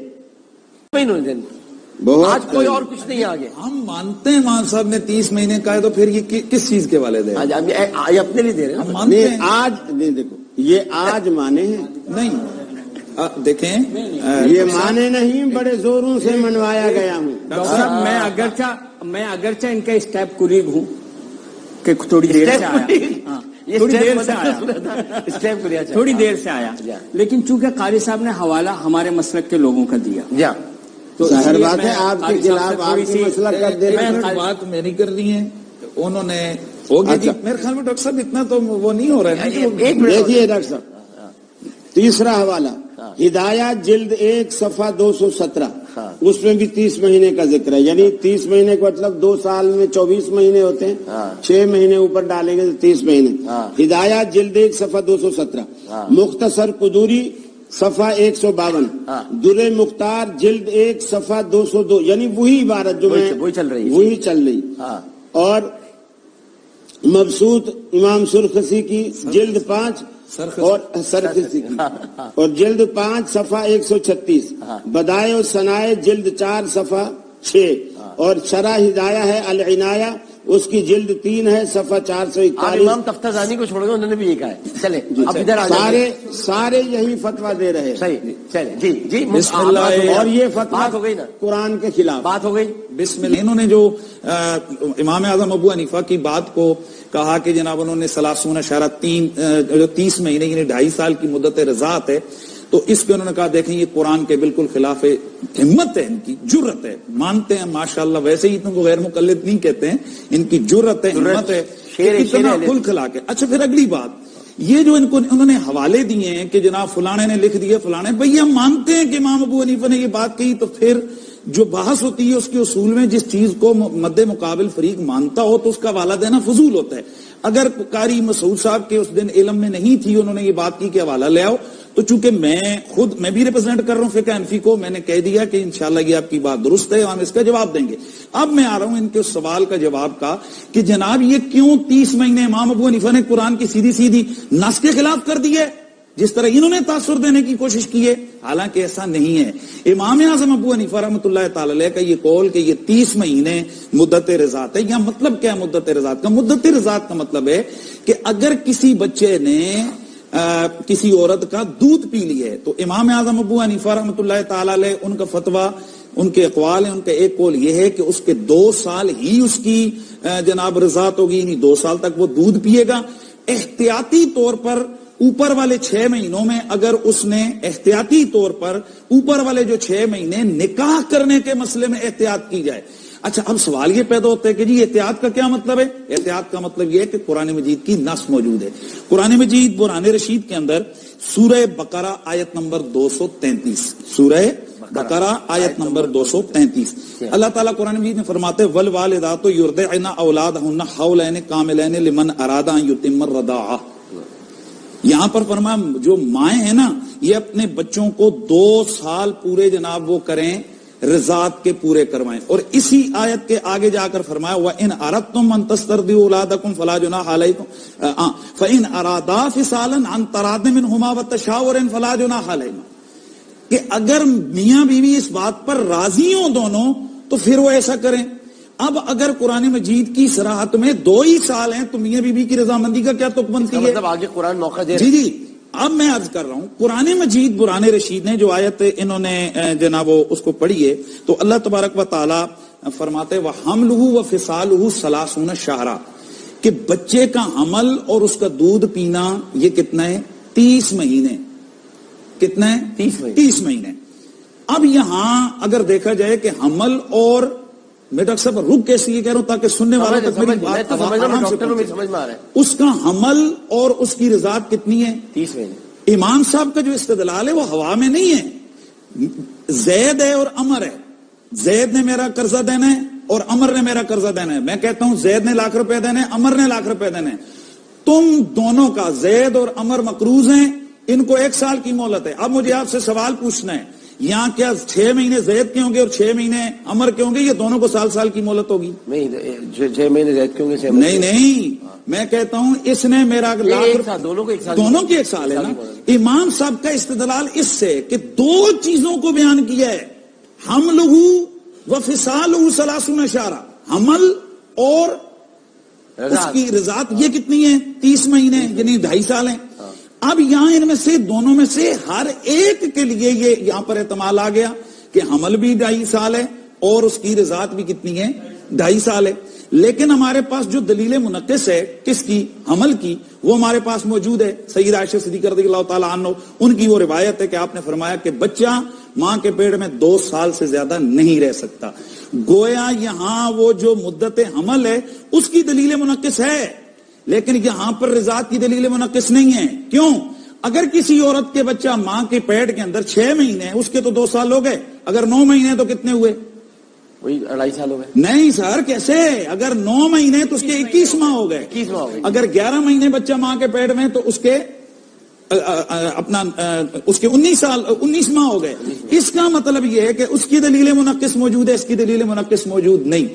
آج کوئی اور کچھ نہیں آگے. ہم مانتے ہیں امام صاحب نے 30 مہینے کا ہے, تو پھر یہ کس چیز کے والے دے اپنے لیے دے رہے ہیں, ہم مانتے ہیں. آج نہیں, دیکھو یہ آج مانے ہیں, نہیں دیکھیں یہ مانے نہیں, بڑے زوروں سے منوایا گیا ہوں. ڈاکٹر صاحب میں اگرچہ ان کا اسٹیپ کولیگ ہوں کہ تھوڑی دیر سے آیا, تھوڑی دیر سے آیا, لیکن چونکہ قاری صاحب نے حوالہ ہمارے مسلک کے لوگوں کا دیا, تو ظاہر بات ہے آپ کے خلاف آپ کی مسئلہ کر دے رہے ہیں. بات میری کر دی ہے, انہوں نے ہوگی جی. میرے خیال میں ڈاکٹر صاحب اتنا تو وہ نہیں ہو رہا ہے. دیکھیے ڈاکٹر صاحب, تیسرا حوالہ ہدایات جلد 1 صفحہ 217, اس میں بھی 30 مہینے کا ذکر ہے. یعنی 30 مہینے کا مطلب 2 سال میں 24 مہینے ہوتے ہیں, 6 مہینے اوپر ڈالیں گے تو 30 مہینے. ہدایات جلد 1 صفحہ 217, مختصر قدوری صفحہ 152, در مختار جلد 1 صفحہ 202, یعنی وہی عبارت جو وہی چل رہی. اور مبسوط امام سرخسی کی جلد 5 اور سرخسی کی اور جلد 5 صفحہ 136, بدائع و ثنائے جلد 4 صفحہ 6, اور شرح ہدایہ ہے العنایہ, اس کی جلد 3 ہے صفحہ 441. امام تفتزانی کو چھوڑ گئے, انہوں نے بھی یہ کہا ہے. چلے اب ادھر سارے یہی فتویٰ دے رہے ہیں. صحیح, چلے جی جی. بسم اللہ. اور یہ فتویٰ ہو گئی نا, قرآن کے خلاف بات ہو گئی. بسم اللہ. انہوں نے جو امام اعظم ابو حنیفہ کی بات کو کہا کہ جناب انہوں نے 30 مہینے یعنی 2.5 سال کی مدت رضاعت ہے, تو اس پہ انہوں نے کہا دیکھیں یہ قرآن کے بالکل خلاف ہے. ہمت ہے ان کی, جرت ہے, مانتے ہیں ماشاءاللہ, ویسے ہی ان کو غیر مقلد نہیں کہتے ہیں, ان کی جرت ہے, ہمت ہے, اتنا کھل کھلا کے. اچھا پھر اگلی بات, یہ جو انہوں نے حوالے دیے ہیں کہ جناب فلانے نے لکھ دیے, فلانے, بھئی ہم مانتے ہیں کہ امام ابو حنیفہ نے یہ بات کہی, تو پھر جو بحث ہوتی ہے اس کے اصول میں جس چیز کو مد مقابل فریق مانتا ہو تو اس کا حوالہ دینا فضول ہوتا ہے. اگر قاری مسعود صاحب کے اس دن علم میں نہیں تھی, انہوں نے یہ بات کی کہ حوالہ لے آؤ, تو چونکہ میں بھی ریپرزینٹ کر رہا ہوں فقہ حنفی کو, میں نے کہہ دیا کہ انشاءاللہ یہ آپ کی بات درست ہے, ہم اس کا جواب دیں گے. اب میں آ رہا ہوں ان کے اس سوال کا جواب کا کہ جناب یہ کیوں 30 مہینے امام ابو حنیفہ نے قرآن کی سیدھی نص کے خلاف کر دی ہے, جس طرح انہوں نے تاثر دینے کی کوشش کی ہے. حالانکہ ایسا نہیں ہے. امام اعظم ابو حنیفہ رحمۃ اللہ تعالی علیہ کا یہ قول کہ یہ 30 مہینے مدت رضاعت ہے, یا مطلب کیا ہے مدت رضاعت کا؟ مدت رضاعت کا مطلب ہے کہ اگر کسی بچے نے کسی عورت کا دودھ پی لی ہے, تو امام اعظم ابو حنیفہ رحمۃ اللہ تعالی علیہ ان کا فتویٰ, ان کے اقوال ہیں, ان کا ایک قول یہ ہے کہ اس کے 2 سال ہی اس کی جناب رضاعت ہوگی, یعنی 2 سال تک وہ دودھ پیے گا. احتیاطی طور پر اوپر والے 6 مہینوں میں اگر اس نے احتیاطی طور پر اوپر والے جو 6 مہینے نکاح کرنے کے مسئلے میں احتیاط کی جائے. اچھا اب سوال یہ پیدا ہوتا ہے کہ جی احتیاط کا کیا مطلب ہے؟ احتیاط کا مطلب یہ ہے کہ قرآن مجید کی نص موجود ہے. قرآن مجید برہان رشید کے اندر سورہ بقرہ آیت نمبر 233, سورہ بقرہ آیت نمبر 233, اللہ تعالیٰ قرآن مجید میں فرماتے والوالدات یرضعن اولادہن حولین کاملین لمن اراد ان یتم الرضاعہ. یہاں پر فرمایا جو مائیں ہیں نا, یہ اپنے بچوں کو 2 سال پورے جناب وہ کریں, رضاعت کے پورے کروائیں. اور اسی آیت کے آگے جا کر فرمایا وَإِنْ أَرَدْتُمْ أَنْ تَسْتَرْضِعُوا أَوْلَادَكُمْ فَلَا جُنَاحَ عَلَيْكُمْ فَإِنْ أَرَادَا فِصَالًا عَنْ تَرَاضٍ مِنْهُمَا وَتَشَاوُرٍ فَلَا جُنَاحَ عَلَيْهِمَا کہ اگر میاں بیوی اس بات پر راضی ہوں دونوں تو پھر وہ ایسا کریں. اب اگر قرآن مجید کی صراحت میں 2 ہی سال ہیں تو میاں بیوی کی رضامندی کا کیا تک بنتی ہے؟ مطلب آگے قرآن موقع دے رہا ہے. جی اب میں عرض کر رہا ہوں قرآن مجید قرآن رشید نے جو آیت انہوں نے جناب اس کو پڑھی ہے تو اللہ تبارک و تعالی فرماتے وَحَمْلُهُ وَفِصَالُهُ 30 شہرا کہ بچے کا حمل اور اس کا دودھ پینا یہ کتنا ہے؟ 30 مہینے. کتنا ہے؟ 30 مہینے. اب یہاں اگر دیکھا جائے کہ حمل اور میں ڈاکٹر صاحب رک کے اس لیے کہہ رہا ہوں تاکہ سننے والوں تک میری بات آرام سے پہنچے. سمجھ میں آ رہا ہے. اس کا حمل اور اس کی رضاعت کتنی ہے؟ 30 مہینے. امام صاحب کا جو استدلال ہے وہ ہوا میں نہیں ہے. زید ہے اور عمر ہے. زید نے میرا قرضہ دینا ہے اور عمر نے میرا قرضہ دینا ہے. میں کہتا ہوں زید نے ₹1,00,000 دینے ہیں, عمر نے ₹1,00,000 دینے ہیں. تم دونوں کا زید اور عمر مقروض ہیں, ان کو 1 سال کی مہلت ہے. اب مجھے آپ سے سوال پوچھنا ہے یہاں کیا 6 مہینے زید کے ہوں گے اور 6 مہینے عمر کے ہوں گے؟ یہ دونوں کو سال کی مہلت ہوگی؟ نہیں 6 مہینے زید کے ہوں گے. نہیں میں کہتا ہوں اس نے میرا دونوں کی 1 سال ہے نا. امام صاحب کا استدلال اس سے کہ 2 چیزوں کو بیان کیا ہے, حملہ وفصالہ 30 شہرا, حمل اور اس کی رضاعت یہ کتنی ہے؟ 30 مہینے یعنی 2.5 سال ہیں. اب یہاں ان میں سے دونوں میں سے ہر ایک کے لیے یہ یہاں پر احتمال آ گیا کہ حمل بھی 2.5 سال ہے اور اس کی رضاعت بھی کتنی ہے؟ 2.5 سال ہے. لیکن ہمارے پاس جو دلیل منقص ہے کس کی؟ حمل کی, وہ ہمارے پاس موجود ہے. سیدہ عائشہ صدیقہ رضی اللہ تعالی عنہ ان کی وہ روایت ہے کہ آپ نے فرمایا کہ بچہ ماں کے پیٹ میں 2 سال سے زیادہ نہیں رہ سکتا. گویا یہاں وہ جو مدت حمل ہے اس کی دلیل منقص ہے, لیکن یہاں پر رضاعت کی دلیل منقص نہیں ہے. کیوں؟ اگر کسی عورت کے بچہ ماں کے پیٹ کے اندر 6 مہینے اس کے تو 2 سال ہو گئے, اگر 9 مہینے تو کتنے ہوئے؟ وہی 2.5 سال ہو گئے. نہیں سر کیسے؟ اگر 9 مہینے تو اس کے 21 ماہ ہو گئے. اگر 11 مہینے بچہ ماں کے پیٹ میں تو اس کے اس کے 19 ماہ ہو گئے. اس کا مطلب یہ ہے کہ اس کی دلیل منقص موجود ہے, اس کی دلیل منقص موجود نہیں.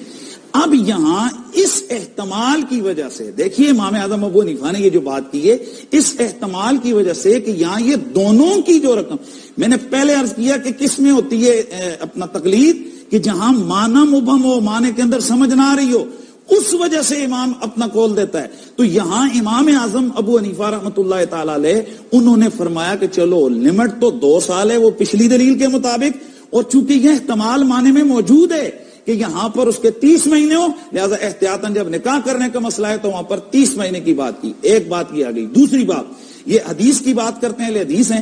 اب یہاں اس احتمال کی وجہ سے دیکھیے امام اعظم ابو حنیفہ نے یہ جو بات کی ہے, اس احتمال کی وجہ سے کہ یہاں یہ دونوں کی جو رقم, میں نے پہلے عرض کیا کہ کس میں ہوتی ہے اپنا تقلید, کہ جہاں معنی مبہم ہو, معنی کے اندر سمجھ نہ آ رہی ہو, اس وجہ سے امام اپنا قول دیتا ہے. تو یہاں امام اعظم ابو حنیفہ رحمۃ اللہ تعالی علیہ انہوں نے فرمایا کہ چلو لمٹ تو 2 سال ہے وہ پچھلی دلیل کے مطابق, اور چونکہ یہ احتمال معنی میں موجود ہے کہ یہاں پر اس کے 30 مہینے ہو, لہذا احتیاطاً جب نکاح کرنے کا مسئلہ ہے تو وہاں پر 30 مہینے کی بات کی. ایک بات کی آ گئی. دوسری بات, یہ حدیث کی بات کرتے ہیں, اہل حدیث ہیں,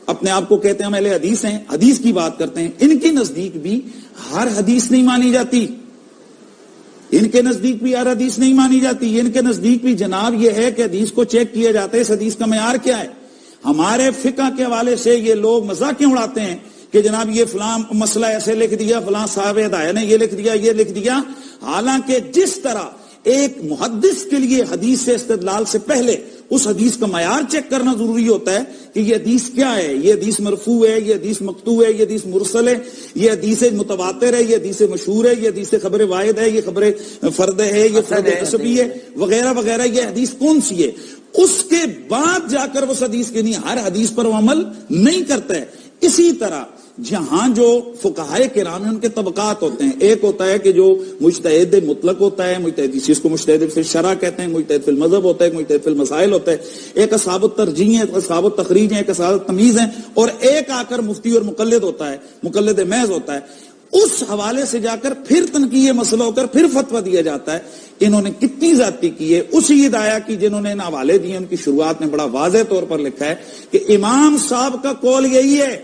اپنے آپ کو کہتے ہیں ہم اہل حدیث ہیں, حدیث کی بات کرتے ہیں. ان کے نزدیک بھی ہر حدیث نہیں مانی جاتی, ان کے نزدیک بھی ہر حدیث نہیں مانی جاتی. ان کے نزدیک بھی جناب یہ ہے کہ حدیث کو چیک کیا جاتا ہے اس حدیث کا معیار کیا ہے. ہمارے فقہ کے حوالے سے یہ لوگ مذاق کیوں اڑاتے ہیں کہ جناب یہ فلاں مسئلہ ایسے لکھ دیا, فلاں صاحب ہدایہ نے یہ لکھ دیا, یہ لکھ دیا. حالانکہ جس طرح ایک محدث کے لیے حدیث سے استدلال سے پہلے اس حدیث کا معیار چیک کرنا ضروری ہوتا ہے کہ یہ حدیث کیا ہے, یہ حدیث مرفوع ہے, یہ حدیث مقطوع ہے, یہ حدیث مرسل ہے, یہ حدیث متواتر ہے, یہ حدیث مشہور ہے, یہ حدیث خبر واحد ہے, یہ خبر فرد ہے, یہ فرد نسبی ہے, وغیرہ وغیرہ. یہ حدیث کون سی ہے؟ اس کے بعد جا کر اس حدیث کے نہیں, ہر حدیث پر وہ عمل نہیں کرتا ہے. اسی طرح جہاں جو فقہائے کرام ہیں ان کے طبقات ہوتے ہیں. ایک ہوتا ہے کہ جو مجتہد مطلق ہوتا ہے, مجتہد جس کو مجتہد فی الشرع کہتے ہیں, مجتہد فی المذہب ہوتا ہے, مجتہد فی المسائل ہوتا ہے. ایک اصحاب الترجیح ہیں, ایک اصحاب التخریج ہیں, ایک اصحاب التمیز ہیں, اور ایک آ کر مفتی اور مقلد ہوتا ہے, مقلد محض ہوتا ہے. اس حوالے سے جا کر پھر تنقیح مسئلہ ہو کر پھر فتویٰ دیا جاتا ہے. انہوں نے کتنی زیادتی کی ہے اسی ہدایہ کی جنہوں نے حوالے دیے. ان کی شروعات میں بڑا واضح طور پر لکھا ہے کہ امام صاحب کا قول یہی ہے,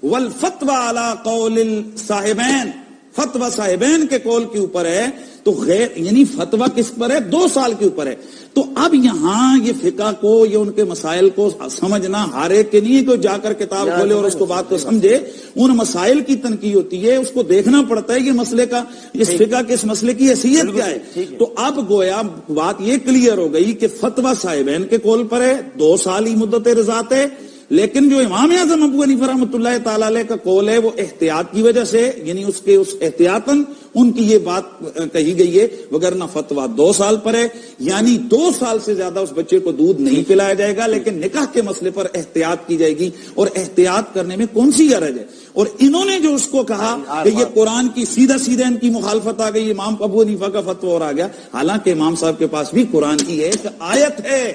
والفتوى على قول الصاحبین, فتویٰ صاحبین کے قول کے اوپر ہے. تو غیر یعنی فتویٰ کس پر ہے؟ 2 سال کے اوپر ہے. تو اب یہاں یہ فقہ کو, یہ ان کے مسائل کو سمجھنا ہر ایک کے نہیں کہ جا کر کتاب کھولے اور اس کو بات کو سمجھے. ان مسائل کی تنقیح ہوتی ہے, اس کو دیکھنا پڑتا ہے یہ مسئلے کا, اس فقہ کے اس مسئلے کی حیثیت کیا ہے. تو اب گویا بات یہ کلیئر ہو گئی کہ فتویٰ صاحبین کے قول پر ہے, 2 سال ہی مدت رضاعت ہے. لیکن جو امام اعظم ابو حنیفہ رحمۃ اللہ تعالی علیہ کا قول ہے وہ احتیاط کی وجہ سے، یعنی اس احتیاطاً ان کی یہ بات کہی گئی ہے، وگرنہ فتویٰ 2 سال پر ہے، یعنی 2 سال سے زیادہ اس بچے کو دودھ نہیں پلایا جائے گا، لیکن نکاح کے مسئلے پر احتیاط کی جائے گی، اور احتیاط کرنے میں کون سی حرج ہے؟ اور انہوں نے جو اس کو کہا کہ یہ قرآن کی سیدھا ان کی مخالفت آ گئی، امام ابو حنیفہ کا فتویٰ اور آ گیا، حالانکہ امام صاحب کے پاس بھی قرآن کی ایک آیت ہے۔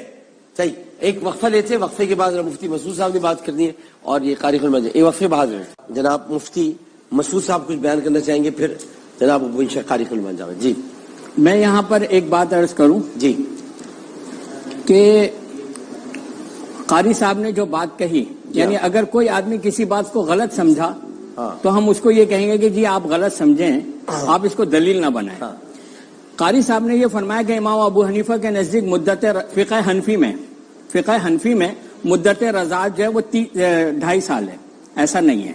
صحیح، ایک وقفہ لیتے ہیں، وقفے کے بعد مفتی مسعود صاحب نے بات کرنی ہے اور یہ قاری خلمت ایک وقفے بعد جناب مفتی مسعود صاحب کچھ بیان کرنا چاہیں گے، پھر جناب ابو انشاء قاری خلمت جاوید جی۔ میں یہاں پر ایک بات عرض کروں جی کہ قاری صاحب نے جو بات کہی، یعنی اگر کوئی آدمی کسی بات کو غلط سمجھا تو ہم اس کو یہ کہیں گے کہ جی آپ غلط سمجھیں، آپ اس کو دلیل نہ بنائیں۔ قاری صاحب نے یہ فرمایا کہ امام ابو حنیفہ کے نزدیک مدت فقہ حنفی میں مدت رضاعت جو ہے وہ 2.5 سال ہے، ایسا نہیں ہے۔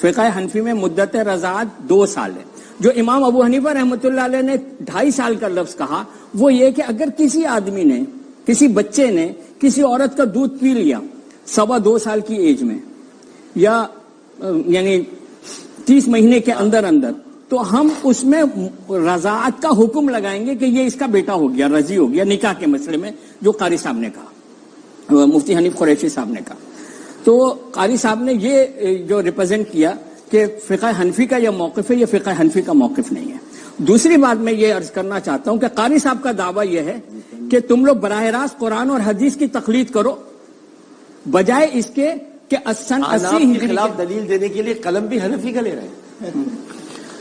فقہ حنفی میں مدت رضاعت 2 سال ہے۔ جو امام ابو حنیفہ رحمۃ اللہ علیہ نے 2.5 سال کا لفظ کہا وہ یہ کہ اگر کسی آدمی نے، کسی بچے نے کسی عورت کا دودھ پی لیا 2.25 سال کی ایج میں، یا یعنی 30 مہینے کے اندر تو ہم اس میں رضاعت کا حکم لگائیں گے کہ یہ اس کا بیٹا ہو گیا، رضی ہو گیا، نکاح کے مسئلے میں جو قاری صاحب نے کہا، مفتی حنیف قریشی صاحب نے کہا۔ تو قاری صاحب نے یہ جو ریپرزینٹ کیا کہ فقہ حنفی کا یہ موقف ہے، یہ فقہ حنفی کا موقف نہیں ہے۔ دوسری بات میں یہ عرض کرنا چاہتا ہوں کہ قاری صاحب کا دعویٰ یہ ہے کہ تم لوگ براہ راست قرآن اور حدیث کی تقلید کرو، بجائے اس کے کہ 80 کے خلاف دلیل دینے کے لیے قلم بھی حنفی کا لے رہے ہیں۔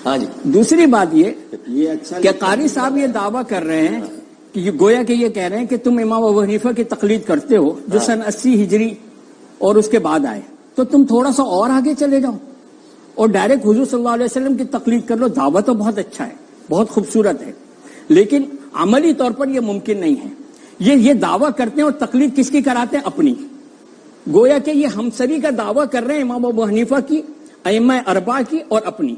ہاں جی، دوسری بات یہ اچھا کہ قاری صاحب یہ دعویٰ کر رہے ہیں کہ یہ گویا کہ یہ کہہ رہے ہیں کہ تم امام ابو حنیفہ کی تقلید کرتے ہو جو سن 80 ہجری اور اس کے بعد آئے، تو تم تھوڑا سا اور آگے چلے جاؤ اور ڈائریکٹ حضور صلی اللہ علیہ وسلم کی تقلید کر لو۔ دعویٰ تو بہت اچھا ہے، بہت خوبصورت ہے، لیکن عملی طور پر یہ ممکن نہیں ہے۔ یہ دعویٰ کرتے ہیں اور تقلید کس کی کراتے ہیں؟ اپنی۔ گویا کہ یہ ہمسری کا دعویٰ کر رہے ہیں امام ابو حنیفہ کی، ائمہ اربعہ کی اور اپنی۔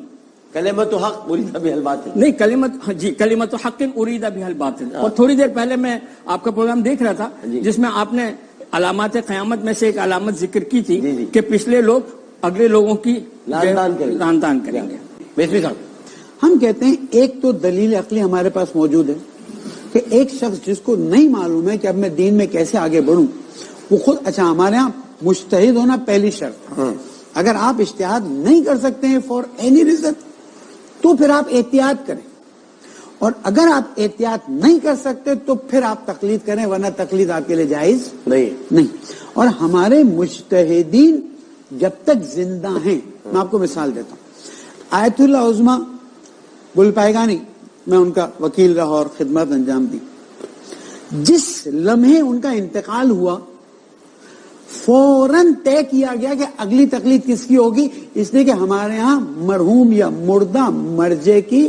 کلمۃ حق ارید بہ الباطل، نہیں کلمۃ حق ارید بہ الباطل۔ اور تھوڑی دیر پہلے میں آپ کا پروگرام دیکھ رہا تھا جس میں آپ نے علامات قیامت میں سے ایک علامت ذکر کی تھی کہ پچھلے لوگ اگلے لوگوں کی لعن طعن کریں گے۔ بیسوی صاحب، ہم کہتے ہیں ایک تو دلیل عقلی ہمارے پاس موجود ہے کہ ایک شخص جس کو نہیں معلوم ہے کہ اب میں دین میں کیسے آگے بڑھوں، وہ خود، اچھا ہمارے ہاں مجتہد ہونا پہلی شرط، اگر آپ اجتہاد نہیں کر سکتے ہیں فار اینی ریزن تو پھر آپ احتیاط کریں، اور اگر آپ احتیاط نہیں کر سکتے تو پھر آپ تقلید کریں، ورنہ تقلید آپ کے لیے جائز نہیں۔ اور ہمارے مجتہدین جب تک زندہ ہیں، میں آپ کو مثال دیتا ہوں، آیت اللہ عظمیٰ گل پائیگانی میں ان کا وکیل رہا اور خدمت انجام دی، جس لمحے ان کا انتقال ہوا فوراً طے کیا گیا کہ اگلی تقلید کس کی ہوگی، اس لیے کہ ہمارے ہاں مرحوم یا مردہ مرجع کی،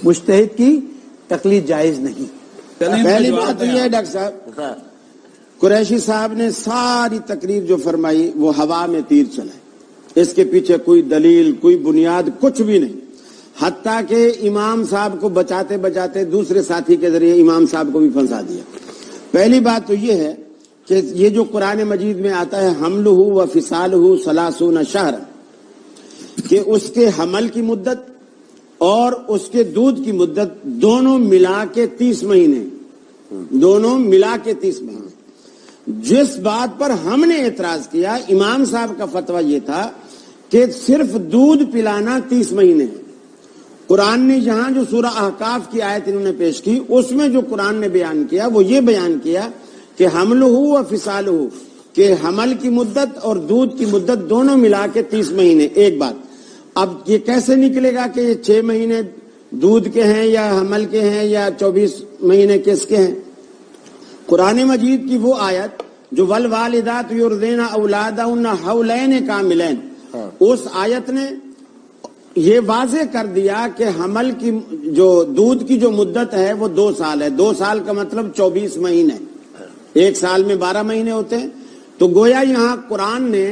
مجتہد کی تقلید جائز نہیں۔ پہلی بات یہ ہے ڈاکٹر صاحب، قریشی صاحب نے ساری تقریر جو فرمائی وہ ہوا میں تیر چلائے، اس کے پیچھے کوئی دلیل، کوئی بنیاد، کچھ بھی نہیں، حتیٰ کہ امام صاحب کو بچاتے بچاتے دوسرے ساتھی کے ذریعے امام صاحب کو بھی پھنسا دیا۔ پہلی بات تو یہ ہے کہ یہ جو قرآن مجید میں آتا ہے حملہ و فصالہ 30 شہر، کہ اس کے حمل کی مدت اور اس کے دودھ کی مدت دونوں ملا کے 30 مہینے، دونوں ملا کے 30 مہینے۔ جس بات پر ہم نے اعتراض کیا، امام صاحب کا فتویٰ یہ تھا کہ صرف دودھ پلانا 30 مہینے ہے۔ قرآن نے یہاں جو سورہ احقاف کی آیت انہوں نے پیش کی، اس میں جو قرآن نے بیان کیا وہ یہ بیان کیا کہ حملہ و فصالہ، کہ حمل کی مدت اور دودھ کی مدت دونوں ملا کے 30 مہینے۔ ایک بات، اب یہ کیسے نکلے گا کہ یہ 6 مہینے دودھ کے ہیں یا حمل کے ہیں یا 24 مہینے کس کے ہیں؟ قرآن مجید کی وہ آیت جو والوالدات یرضعن اولادہن حولین کاملین، اس آیت نے یہ واضح کر دیا کہ حمل کی جو دودھ کی جو مدت ہے وہ 2 سال ہے۔ 2 سال کا مطلب 24 مہینے، 1 سال میں 12 مہینے ہوتے ہیں۔ تو گویا یہاں قرآن نے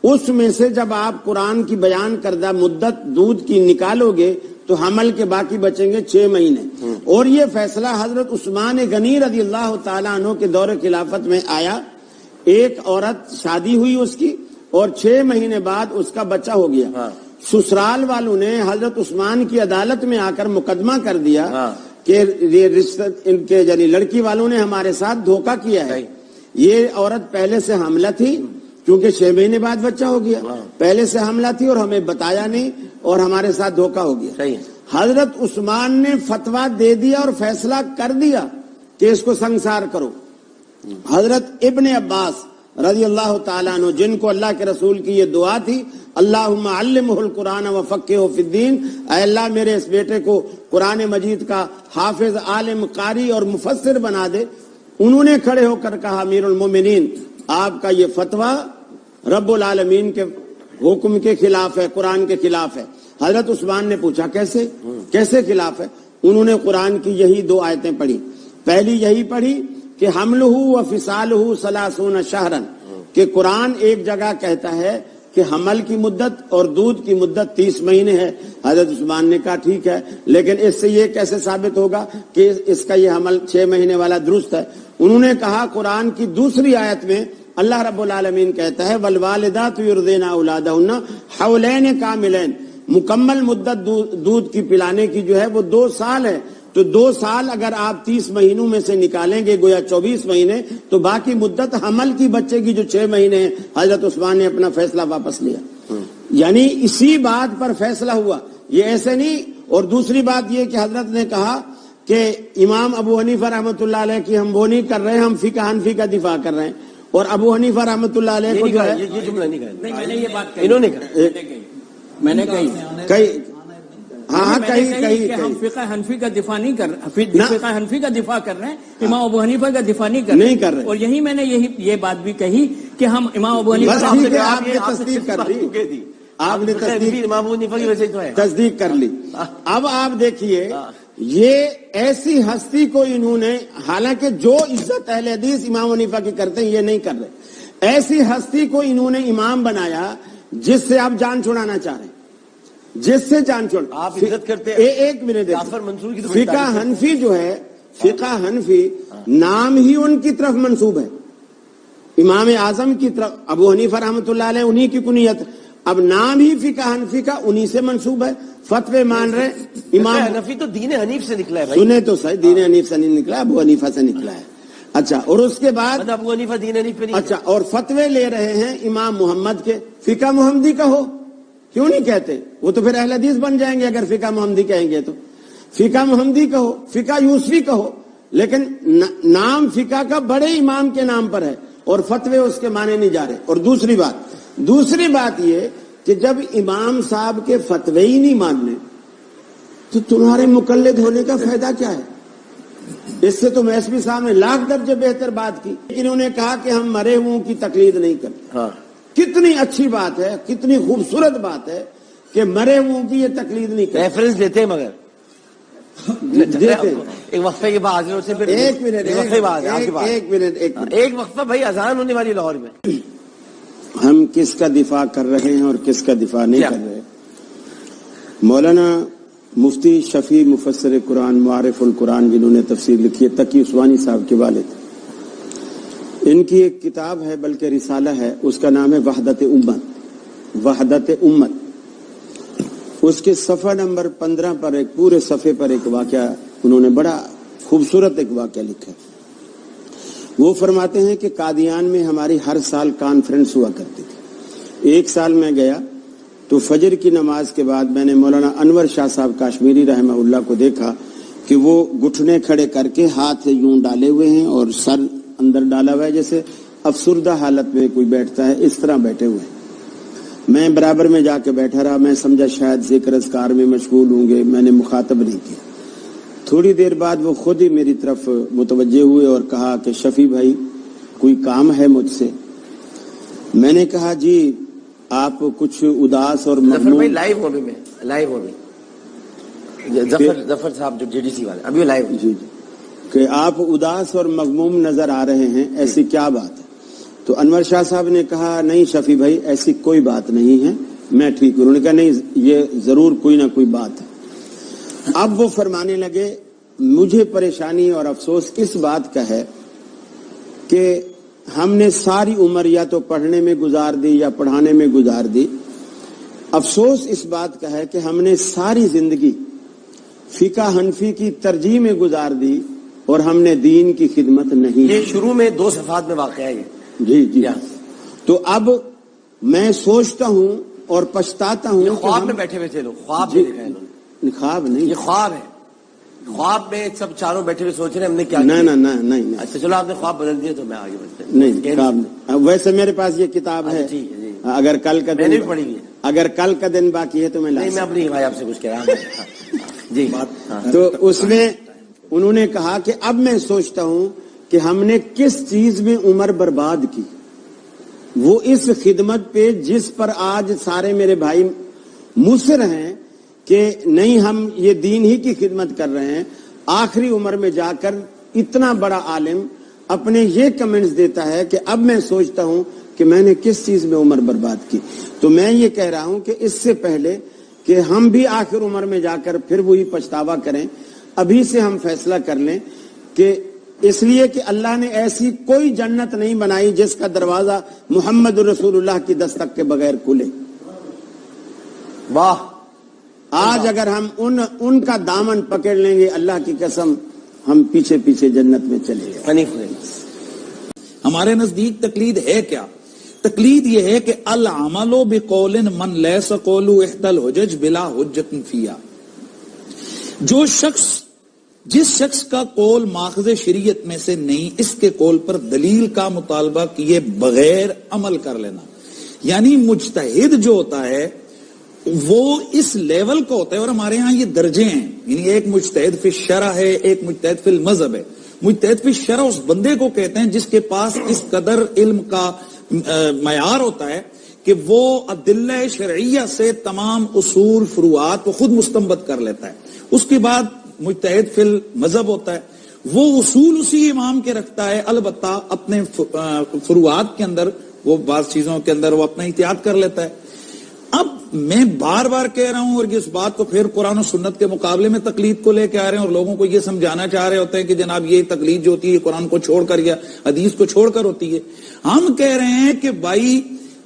اس میں سے جب آپ قرآن کی بیان کردہ مدت دودھ کی نکالو گے تو حمل کے باقی بچیں گے 6 مہینے۔ اور یہ فیصلہ حضرت عثمان غنی رضی اللہ تعالیٰ عنہ کے دور خلافت میں آیا، ایک عورت شادی ہوئی اس کی اور 6 مہینے بعد اس کا بچہ ہو گیا. سسرال والوں نے حضرت عثمان کی عدالت میں آ کر مقدمہ کر دیا کہ یہ رشتہ ان کے یعنی لڑکی والوں نے ہمارے ساتھ دھوکہ کیا ہے. یہ عورت پہلے سے حاملہ تھی کیونکہ 6 مہینے بعد بچہ ہو گیا, پہلے سے حاملہ تھی اور ہمیں بتایا نہیں اور ہمارے ساتھ دھوکہ ہو گیا. حضرت عثمان نے فتویٰ دے دیا اور فیصلہ کر دیا کہ اس کو سنسار کرو. حضرت ابن عباس رضی اللہ تعالیٰ عنہ, جن کو اللہ کے رسول کی یہ دعا تھی, اللہم علمہ القرآن وفقہہ فی الدین, اے اللہ میرے اس بیٹے کو قرآن مجید کا حافظ, عالم, قاری اور مفسر بنا دے. انہوں نے کھڑے ہو کر کہا, امیر المومنین آپ کا یہ فتویٰ رب العالمین کے حکم کے خلاف ہے, قرآن کے خلاف ہے. حضرت عثمان نے پوچھا کیسے خلاف ہے؟ انہوں نے قرآن کی یہی 2 آیتیں پڑھی. پہلی یہی پڑھی کہ حملہ و فصالہ 30 شہرا, کہ قرآن ایک جگہ کہتا ہے کہ حمل کی مدت اور دودھ کی مدت 30 مہینے ہے. حضرت عثمان نے کہا ٹھیک ہے, لیکن اس سے یہ کیسے ثابت ہوگا کہ اس کا یہ حمل 6 مہینے والا درست ہے؟ انہوں نے کہا قرآن کی دوسری آیت میں اللہ رب العالمین کہتا ہے والوالدات یرضعن اولادہن حولین کاملین, مکمل مدت دودھ کی پلانے کی جو ہے وہ 2 سال ہے. تو 2 سال اگر آپ 30 مہینوں میں سے نکالیں گے گویا 24 مہینے, تو باقی مدت حمل کی بچے کی جو 6 مہینے ہیں. حضرت عثمان نے اپنا فیصلہ واپس لیا. یعنی اسی بات پر فیصلہ ہوا, یہ ایسے نہیں. اور دوسری بات یہ کہ حضرت نے کہا کہ امام ابو حنیفہ رحمۃ اللہ علیہ کی ہم وہ نہیں کر رہے, ہم فقہ حنفی کا دفاع کر رہے ہیں. اور ابو حنیفہ رحمۃ اللہ علیہ کو جو ہے یہ جملہ نہیں کہا, نہیں, میں نے یہ بات کہی, انہوں نے کہا, میں نے کہی کہ ہم فقہ حنفی کا دفاع نہیں کر رہے, فقہ حنفی کا دفاع کر رہے ہیں, امام ابو حنیفہ کا دفاع نہیں کر رہے. اور یہی میں نے یہ بات بھی کہی کہ ہم امام ابو حنیفہ آپ نے تصدیق کر دی, آپ نے امام ابو حنیفہ کی وجہ سے تو ہے, تصدیق کر لی. اب آپ دیکھیے یہ ایسی ہستی کو انہوں نے, حالانکہ جو عزت اہل حدیث امام حنیفہ کی کرتے ہیں یہ نہیں کر رہے, ایسی ہستی کو انہوں نے امام بنایا جس سے آپ جان چھڑانا چاہ رہے ہیں, جس سے جان چھوڑ. آپ عزت کرتے ہیں. ایک منٹ, جعفر منصور کی فقہ حنفی جو ہے, فقہ حنفی نام ہی ان کی طرف منسوب ہے, امام اعظم کی طرف. ابو حنیفہ رحمۃ اللہ علیہ انہی کی کنیت, اب نام ہی فقہ حنفی کا انہی سے منسوب ہے. فتوے مان رہے امام حنفی تو دین حنیف سے نکلا ہے بھائی. سنے تو صحیح, دین حنیف سے نہیں نکلا, ابو حنیفہ سے نکلا ہے. اچھا, اور اس کے بعد ابو حنیفہ دین حنیف پہ نہیں. اچھا, اور فتوے لے رہے ہیں امام محمد کے. فقہ محمدی کا ہو, کیوں نہیں کہتے؟ وہ تو پھر اہل حدیث بن جائیں گے اگر فقہ محمدی کہیں گے تو. فقہ محمدی کا ہو, فقہ یوسفی کا ہو, لیکن نام فقہ کا بڑے امام کے نام پر ہے اور فتوے اس کے مانے نہیں جا رہے. اور دوسری بات یہ کہ جب امام صاحب کے فتوے ہی نہیں ماننے تو تمہارے مقلد ہونے کا فائدہ کیا ہے؟ اس سے تو میسوی صاحب نے لاکھ درجے بہتر بات کی. انہوں نے کہا کہ ہم مرے ہوں کی تقلید نہیں کرتے. کتنی اچھی بات ہے, کتنی خوبصورت بات ہے کہ مرے ہوں کی یہ تقلید نہیں کرتے. ریفرنس دیتے ہیں مگر ایک وقفے کے بعد ایک منٹ ایک وقفہ بھائی, اذان ہونے والی لاہور میں. ہم کس کا دفاع کر رہے ہیں اور کس کا دفاع نہیں کر رہے؟ مولانا مفتی شفیع مفسر قرآن معارف القرآن جنہوں نے تفسیر لکھی ہے, تقی عثمانی صاحب کے والد, ان کی ایک کتاب ہے بلکہ رسالہ ہے, اس کا نام ہے وحدت امت. اس کے صفحہ نمبر 15 پر ایک پورے صفحے پر ایک واقعہ انہوں نے بڑا خوبصورت ایک واقعہ لکھا. وہ فرماتے ہیں کہ قادیان میں ہماری ہر سال کانفرنس ہوا کرتی تھی. ایک سال میں گیا تو فجر کی نماز کے بعد میں نے مولانا انور شاہ صاحب کاشمیری رحمہ اللہ کو دیکھا کہ وہ گھٹنے کھڑے کر کے ہاتھ یوں ڈالے ہوئے ہیں اور سر اندر ڈالا ہوا ہے جیسے افسردہ حالت میں کوئی بیٹھتا ہے, اس طرح بیٹھے ہوئے ہیں. میں برابر میں جا کے بیٹھا رہا, میں سمجھا شاید ذکر اذکار میں مشغول ہوں گے, میں نے مخاطب نہیں کیا. تھوڑی دیر بعد وہ خود ہی میری طرف متوجہ ہوئے اور کہا کہ شفیع بھائی کوئی کام ہے مجھ سے؟ میں نے کہا جی آپ کچھ اداس اور لائیو ہو گئی ظفر صاحب جو جے ڈی سی والے ابھی لائیو, جی کہ آپ اداس اور مغموم نظر آ رہے ہیں, ایسی کیا بات ہے؟ تو انور شاہ صاحب نے کہا نہیں شفیع بھائی ایسی کوئی بات نہیں ہے, میں ٹھیک ہوں. انہوں نے کہا نہیں یہ ضرور کوئی نہ کوئی بات ہے. اب وہ فرمانے لگے مجھے پریشانی اور افسوس اس بات کا ہے کہ ہم نے ساری عمر یا تو پڑھنے میں گزار دی یا پڑھانے میں گزار دی. افسوس اس بات کا ہے کہ ہم نے ساری زندگی فقہ حنفی کی ترجیح میں گزار دی اور ہم نے دین کی خدمت نہیں. یہ شروع میں 2 صفحات میں واقع ہے یہ. جی. تو اب میں سوچتا ہوں اور پچھتاتا ہوں. خواب میں بیٹھے ہوئے تھے لوگ, خواب میں دیکھا ہے انہوں نے. خواب نہیں, یہ خواب ہے. خواب میں سب چاروں بیٹھے ہوئے سوچ رہے ہیں ہم نے کیا. نہیں. اچھا چلو آپ نے خواب بدل دیے تو میں آگے بڑھتے ہیں. نہیں, خواب نہیں. ویسے میرے پاس یہ کتاب ہے, اگر کل کا میں نے بھی پڑھی ہے. اگر کل کا دن باقی ہے تو میں نہیں, میں اپنی بھائی آپ سے کچھ کہہ رہا ہوں. جی. تو اس میں انہوں نے کہا کہ اب میں سوچتا ہوں کہ ہم نے کس چیز میں عمر برباد کی, وہ اس خدمت پہ جس پر آج سارے میرے بھائی مصر ہیں کہ نہیں ہم یہ دین ہی کی خدمت کر رہے ہیں. آخری عمر میں جا کر اتنا بڑا عالم اپنے یہ کمنٹس دیتا ہے کہ اب میں سوچتا ہوں کہ میں نے کس چیز میں عمر برباد کی. تو میں یہ کہہ رہا ہوں کہ اس سے پہلے کہ ہم بھی آخر عمر میں جا کر پھر وہی پچھتاوا کریں, ابھی سے ہم فیصلہ کر لیں کہ اس لیے کہ اللہ نے ایسی کوئی جنت نہیں بنائی جس کا دروازہ محمد رسول اللہ کی دستک کے بغیر کھلے. واہ. آج اگر ہم ان کا دامن پکڑ لیں گے, اللہ کی قسم ہم پیچھے پیچھے جنت میں چلے گئے. ہمارے نزدیک تقلید ہے کیا؟ تقلید یہ ہے کہ العمل بقول من لیس قولہ احدى الحجج بلا حجۃ فیہا. جس شخص کا قول ماخذ شریعت میں سے نہیں, اس کے قول پر دلیل کا مطالبہ کیے بغیر عمل کر لینا. یعنی مجتہد جو ہوتا ہے وہ اس لیول کا ہوتا ہے, اور ہمارے ہاں یہ درجے ہیں. یعنی ایک مجتہد فی الشرع ہے, ایک مجتہد فی المذہب ہے. مجتہد فی الشرع اس بندے کو کہتے ہیں جس کے پاس اس قدر علم کا معیار ہوتا ہے کہ وہ ادلہ شرعیہ سے تمام اصول فروعات کو خود مستنبط کر لیتا ہے. اس کے بعد مجتہد فی المذہب ہوتا ہے, وہ اصول اسی امام کے رکھتا ہے, البتہ اپنے فروعات کے اندر وہ بعض چیزوں کے اندر وہ اپنا احتیاط کر لیتا ہے. اب میں بار بار کہہ رہا ہوں, اور اس بات کو پھر قرآن و سنت کے مقابلے میں تقلید کو لے کے آ رہے ہیں, اور لوگوں کو یہ سمجھانا چاہ رہے ہوتے ہیں کہ جناب یہ تقلید جو ہوتی ہے قرآن کو چھوڑ کر یا حدیث کو چھوڑ کر ہوتی ہے. ہم کہہ رہے ہیں کہ بھائی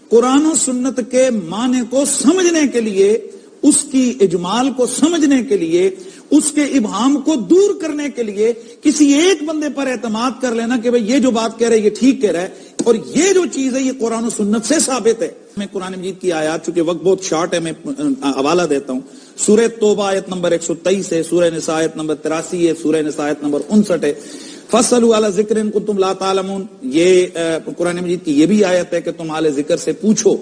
قرآن و سنت کے معنی کو سمجھنے کے لیے, اس کی اجمال کو سمجھنے کے لیے, اس کے ابہام کو دور کرنے کے لیے کسی ایک بندے پر اعتماد کر لینا کہ بھئی یہ جو بات کہہ رہے ہے یہ ٹھیک کہہ رہا ہے, اور یہ جو چیز ہے یہ قرآن و سنت سے ثابت ہے. میں قرآن مجید کی آیات, چونکہ وقت بہت شارٹ ہے میں حوالہ دیتا ہوں. سورہ توبہ آیت نمبر 123 ہے, سورہ نساء آیت نمبر 83 ہے, سورہ نساء آیت نمبر 59 ہے. فَاسْأَلُوا عَلَى ذِكْرٍ إِن كُنتُمْ لَا تَعْلَمُونَ. یہ قرآن مجید کی یہ بھی آیت ہے کہ تم اہل ذکر سے پوچھو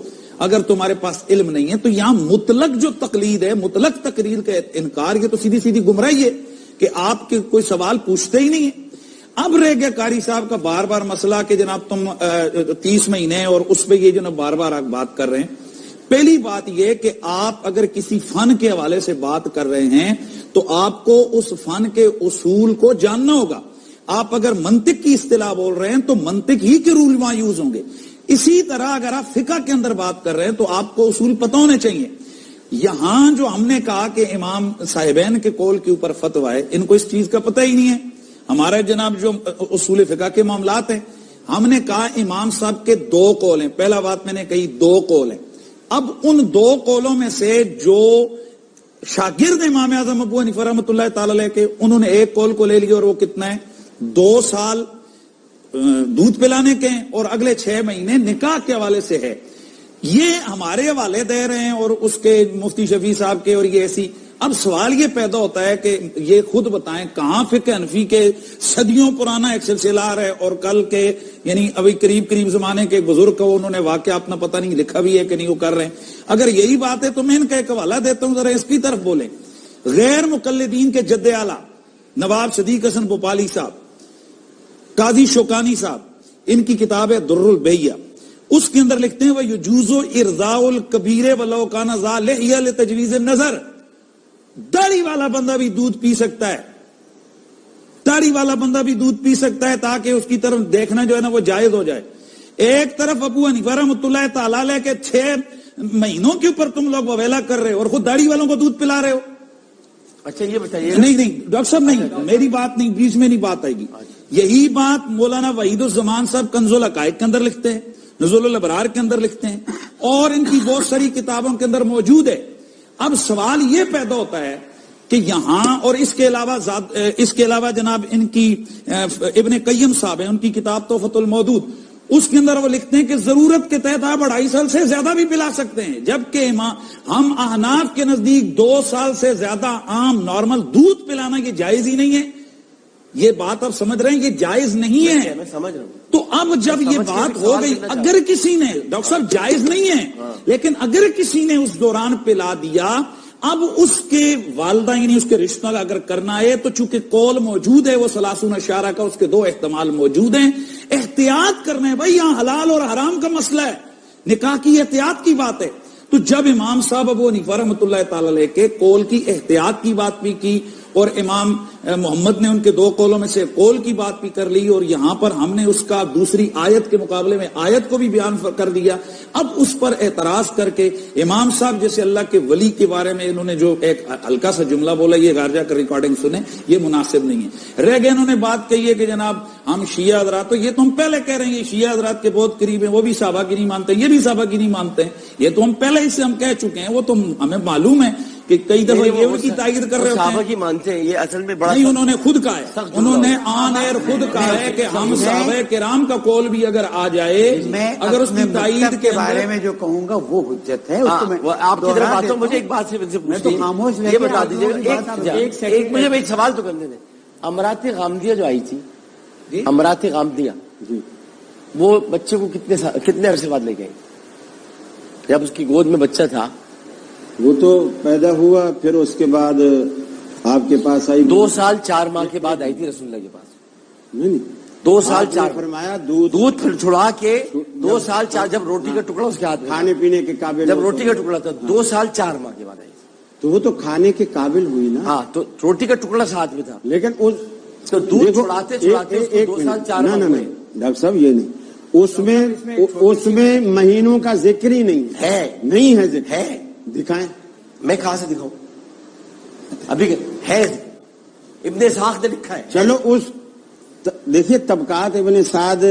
اگر تمہارے پاس علم نہیں ہے. تو یہاں مطلق جو تقلید ہے, مطلق تقریر کا انکار, یہ تو سیدھی سیدھی گمراہی ہے کہ آپ کے کوئی سوال پوچھتے ہی نہیں ہے. اب رہ گیا قاری صاحب کا بار بار مسئلہ کہ جناب تم 30 مہینے اور اس پہ یہ جو نا بار بار آپ بات کر رہے ہیں. پہلی بات یہ کہ آپ اگر کسی فن کے حوالے سے بات کر رہے ہیں تو آپ کو اس فن کے اصول کو جاننا ہوگا. آپ اگر منطق کی اصطلاح بول رہے ہیں تو منطق ہی کے رول وہاں یوز ہوں گے. اسی طرح اگر آپ فقہ کے اندر بات کر رہے ہیں تو آپ کو اصول پتہ ہونے چاہیے. یہاں جو ہم نے کہا کہ امام صاحبین کے قول کے اوپر فتویٰ ہے, ان کو اس چیز کا پتہ ہی نہیں ہے. ہمارے جناب جو اصول فقہ کے معاملات ہیں, ہم نے کہا امام صاحب کے 2 قول ہیں. پہلا بات میں نے کہی 2 قول ہیں. اب ان 2 قولوں میں سے جو شاگرد امام اعظم ابو حنیفہ رحمۃ اللہ تعالی علیہ کے, انہوں نے ایک قول کو لے لیا, اور وہ کتنا ہے 2 سال دودھ پلانے کے ہیں اور اگلے 6 مہینے نکاح کے حوالے سے ہے. یہ ہمارے حوالے دے رہے ہیں اور اس کے مفتی شفیع صاحب کے, اور یہ ایسی. اب سوال یہ پیدا ہوتا ہے کہ یہ خود بتائیں کہاں فقہ حنفی کے صدیوں پرانا ایک سلسلہ ہے, اور کل کے یعنی ابھی قریب زمانے کے ایک بزرگ کو انہوں نے واقعہ اپنا پتہ نہیں لکھا بھی ہے کہ نہیں وہ کر رہے ہیں. اگر یہی بات ہے تو میں ان کا ایک حوالہ دیتا ہوں, ذرا اس کی طرف بولیں. غیر مقلدین کے جد اعلیٰ نواب صدیق حسن بھوپالی صاحب, قاضی شوکانی صاحب, ان کی کتاب ہے در البیہ. اس کے اندر لکھتے ہیں وَيُجُوزُ إِرْضَاءُ الْكَبِيرِ وَلَوْ كَانَ ذَا لِحْيَةٍ لِتَجْوِيزِ النَّظَرِ. داڑھی والا بندہ بھی دودھ پی سکتا ہے, داڑھی والا بندہ بھی دودھ پی سکتا ہے تاکہ اس کی طرف دیکھنا جو ہے نا وہ جائز ہو جائے. ایک طرف ابو حنیفہ رحمۃ اللہ تعالی علیہ کے 6 مہینوں کے اوپر تم لوگ وویلا کر رہے ہو اور خود داڑھی والوں کو دودھ پلا رہے ہو. اچھا یہ بتائیے. نہیں ڈاکٹر صاحب نہیں, میری بات نہیں, بیچ میں نہیں بات آئے گی. یہی بات مولانا وحید الزمان صاحب کنز العقائد کے اندر لکھتے ہیں, نزول الابرار کے اندر لکھتے ہیں, اور ان کی بہت ساری کتابوں کے اندر موجود ہے. اب سوال یہ پیدا ہوتا ہے کہ یہاں, اور اس کے علاوہ جناب ان کی ابن قیم صاحب ہیں, ان کی کتاب تحفۃ المودود, اس کے اندر وہ لکھتے ہیں کہ ضرورت کے تحت آپ 2.5 سال سے زیادہ بھی پلا سکتے ہیں, جبکہ ہم احناف کے نزدیک 2 سال سے زیادہ عام نارمل دودھ پلانا یہ جائز ہی نہیں ہے. یہ بات آپ سمجھ رہے ہیں, یہ جائز نہیں ہے. میں سمجھ رہا ہوں. تو اب جب یہ بات ہو گئی, اگر کسی نے, ڈاکٹر صاحب جائز نہیں ہے, لیکن اگر کسی نے اس دوران پلا دیا, اب اس کے والدہ یعنی اس کے رشتہ اگر کرنا ہے تو چونکہ قول موجود ہے وہ 30 اشارہ کا, اس کے 2 احتمال موجود ہیں. احتیاط کرنا ہے بھائی, یہاں حلال اور حرام کا مسئلہ ہے, نکاح کی احتیاط کی بات ہے. تو جب امام صاحب ابو حنیفہ رحمۃ اللہ تعالی علیہ کے قول کی احتیاط کی بات بھی کی, اور امام محمد نے ان کے 2 قولوں میں سے قول کی بات بھی کر لی, اور یہاں پر ہم نے اس کا دوسری آیت کے مقابلے میں آیت کو بھی بیان کر دیا. اب اس پر اعتراض کر کے امام صاحب جیسے اللہ کے ولی کے بارے میں انہوں نے جو ایک ہلکا سا جملہ بولا, یہ گھر جا کر ریکارڈنگ سنیں, یہ مناسب نہیں ہے. رہ گئے انہوں نے بات کہی ہے کہ جناب ہم شیعہ حضرات, تو یہ تو ہم پہلے کہہ رہے ہیں, یہ شیعہ حضرات کے بہت قریب ہیں, وہ بھی صحابہ کی نہیں مانتے, یہ بھی صحابہ کی نہیں مانتے ہیں, یہ تو ہم پہلے ہی سے ہم کہہ چکے ہیں. وہ تو ہمیں معلوم ہے کہ کئی دفعہ یہ ان کی تائید کر رہے صحابہ کی مانتے ہیں, یہ اصل میں بڑا نہیں, انہوں نے خود کہا ہے, انہوں نے آن ایئر خود کہا ہے کہ ہم صحابہ کرام کا قول بھی اگر آ جائے, اگر اس کی تائید کے بارے میں جو کہوں گا وہ حجت ہے. آپ کی طرف آتا ہوں, مجھے ایک بات سے پوچھنی ہے, یہ بتا دیجیے ایک مجھے ایک سوال تو کرنے دیں. امرات غامدیہ جو آئی تھی, امرات غامدیہ, وہ بچے کو کتنے عرصے بعد لے گئے؟ جب اس کی گود میں بچہ تھا, وہ تو پیدا ہوا, پھر اس کے بعد آپ کے پاس آئی, 2 سال 4 ماہ کے بعد آئی تھی رسول اللہ کے پاس. نہیں 2 سال 4 فرمایا دودھ پھر چھڑا کے 2 سال 4, جب روٹی کا ٹکڑا اس کے ہاتھ میں, کھانے پینے کے قابل, جب روٹی کا ٹکڑا تھا 2 سال 4 ماہ کے بعد آئی تھی. تو وہ تو کھانے کے قابل ہوئی نا. ہاں, تو روٹی کا ٹکڑا ہاتھ میں تھا, لیکن اس دودھ چھڑاتے 2 سال 4 ماہ. ڈاکٹر صاحب یہ نہیں, اس میں مہینوں کا ذکر ہی نہیں ہے, نہیں ہے ذکر ہے. دکھائیں, میں کہاں سے دکھاؤں؟ ابھی ہے, ابن اسحاق نے لکھا ہے. چلو اس دیکھیے طبقات ابن سعد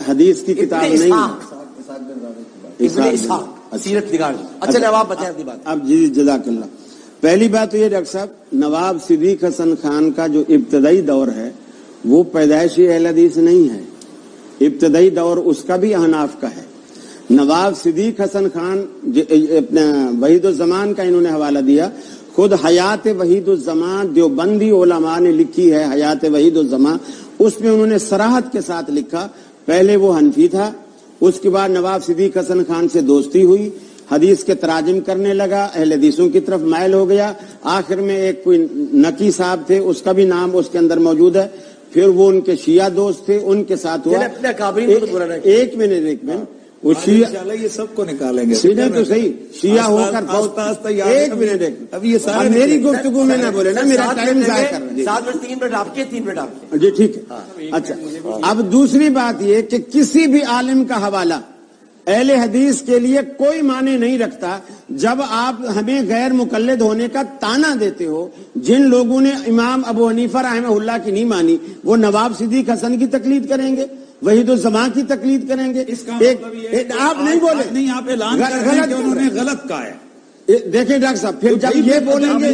حدیث کی کتاب نہیں, ابن اسحاق سیرت نگار. اچھا اب آپ بتائیں اپنی بات. اب جی جزاک اللہ. پہلی بات تو یہ ڈاکٹر صاحب, نواب صدیق حسن خان کا جو ابتدائی دور ہے وہ پیدائشی اہل حدیث نہیں ہے, ابتدائی دور اس کا بھی احناف کا ہے. نواب صدیق حسن خان اپنا وحید الزمان کا انہوں نے حوالہ دیا, خود حیات وحید الزمان دیوبندی علماء نے لکھی ہے, حیات وحید الزمان, اس میں انہوں نے صراحت کے ساتھ لکھا. پہلے وہ حنفی تھا, اس کے بعد نواب صدیق حسن خان سے دوستی ہوئی, حدیث کے تراجم کرنے لگا, اہل حدیثوں کی طرف مائل ہو گیا. آخر میں ایک کوئی نقی صاحب تھے, اس کا بھی نام اس کے اندر موجود ہے, پھر وہ ان کے شیعہ دوست تھے, ان کے ساتھ ہوا. ایک منٹ وہ شیعہ یہ سب کو نکالیں گے, سیدھے تو صحیح شیعہ ہو کر ایک منٹ, اب یہ سارے میری گفتگو میں نہ بولے نا, میرا ٹائم ضائع کر رہے ہیں. 7 منٹ 3 منٹ آپ کے, 3 منٹ آپ کے. جی ٹھیک ہے. اچھا, اب دوسری بات یہ کہ کسی بھی عالم کا حوالہ اہل حدیث کے لیے کوئی معنی نہیں رکھتا. جب آپ ہمیں غیر مقلد ہونے کا تانا دیتے ہو, جن لوگوں نے امام ابو حنیفہ رحمہ اللہ کی نہیں مانی وہ نواب صدیق حسن کی تقلید کریں گے, وحید الزمان کی تقلید کریں گے. اس کا مطلب یہ آپ نہیں بولے, نہیں آپ اعلان کر رہے ہیں کہ انہوں نے غلط کہا ہے. دیکھیں ڈاکٹر صاحب, پھر جب یہ بولیں گے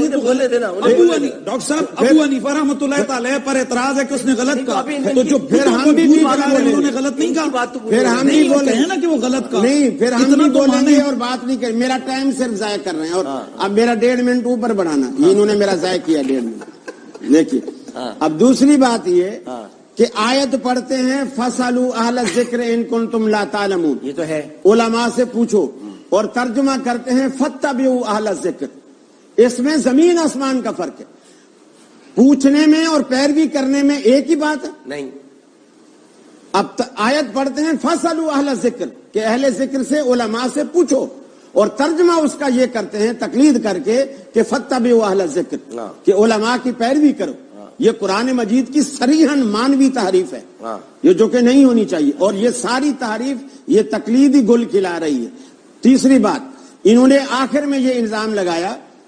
ڈاکٹر صاحب ابو حنیفہ رحمۃ اللہ تعالی پر اعتراض ہے کہ اس نے غلط کہا, تو جو پھر ہم بھی انہوں نے غلط نہیں کہا, پھر ہم بھی بولیں نا کہ وہ غلط کہا نہیں, پھر ہم بھی بولیں گے اور بات نہیں کریں. میرا ٹائم صرف ضائع کر رہے ہیں, اور اب میرا 1.5 منٹ اوپر بڑھانا, انہوں نے میرا ضائع کیا 1.5 منٹ. دیکھیے اب دوسری بات یہ کہ آیت پڑھتے ہیں فَاسْأَلُوا أَهْلَ الذِّكْرِ إِن كُنتُمْ لَا تَعْلَمُونَ, یہ تو ہے, علماء سے پوچھو, اور ترجمہ کرتے ہیں فَاتَّبِعُوا أَهْلَ الذِّكْرِ. اس میں زمین آسمان کا فرق ہے. پوچھنے میں اور پیروی کرنے میں ایک ہی بات ہے نہیں. اب آیت پڑھتے ہیں فَاسْأَلُوا أَهْلَ الذِّكْرِ کہ اہل ذکر سے, علماء سے پوچھو, اور ترجمہ اس کا یہ کرتے ہیں تقلید کر کے کہ فَاتَّبِعُوا أَهْلَ الذِّكْرِ کہ علماء کی پیروی کرو. یہ قرآن مجید کی صریحاً مانوی تحریف ہے, یہ جو کہ نہیں ہونی چاہیے, اور یہ ساری تحریف یہ تقلیدی گل کھلا رہی ہے. تیسری بات, انہوں نے آخر میں یہ الزام لگایا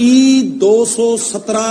E217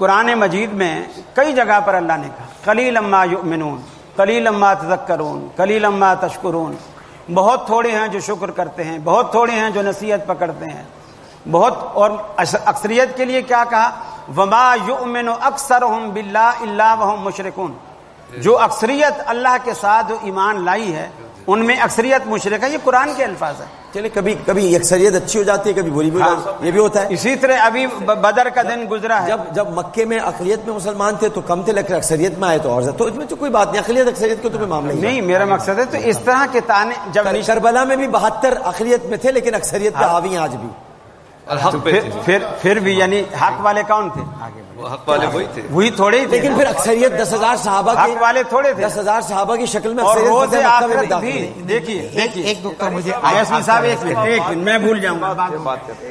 قرآن مجید میں کئی جگہ پر اللہ نے کہا قلیلا ما یؤمنون قلیلا ما تذکرون قلیلا ما تشکرون، بہت تھوڑے ہیں جو شکر کرتے ہیں، بہت تھوڑے ہیں جو نصیحت پکڑتے ہیں، بہت. اور اکثریت کے لیے کیا کہا وما یؤمن اکثرهم باللہ الا وهم مشرکون، جو اکثریت اللہ کے ساتھ جو ایمان لائی ہے ان میں اکثریت مشرک ہے. یہ قرآن کے الفاظ ہیں. چلے کبھی کبھی اکثریت اچھی ہو جاتی ہے، کبھی بری بھی ہو جاتی ہے، یہ بھی ہوتا ہے. اسی طرح ابھی بدر کا دن گزرا ہے. جب مکے میں اقلیت میں مسلمان تھے تو کم تھے، لیکن اکثریت میں آئے تو اور زیادہ. تو اس میں تو کوئی بات نہیں، اقلیت اکثریت کو تو کوئی معاملہ نہیں. میرا مقصد ہے تو اس طرح کے تانے جب کربلا میں بھی 72 اقلیت میں تھے لیکن اکثریت پہ حاوی ہیں آج بھی. پھر بھی یعنی حق والے کون تھے؟ حق والے وہی تھے، وہی تھوڑے ہی تھے. لیکن پھر اکثریت 10,000 صحابہ کے، حق والے تھوڑے تھے. 10,000 صحابہ کی شکل میں اور اکثریت روز مکہ میں آخرت داخل بھی نہیں. دیکھیے ایک نقطہ مجھے یاسمین صاحب ایک منٹ میں بھول جاؤں گا.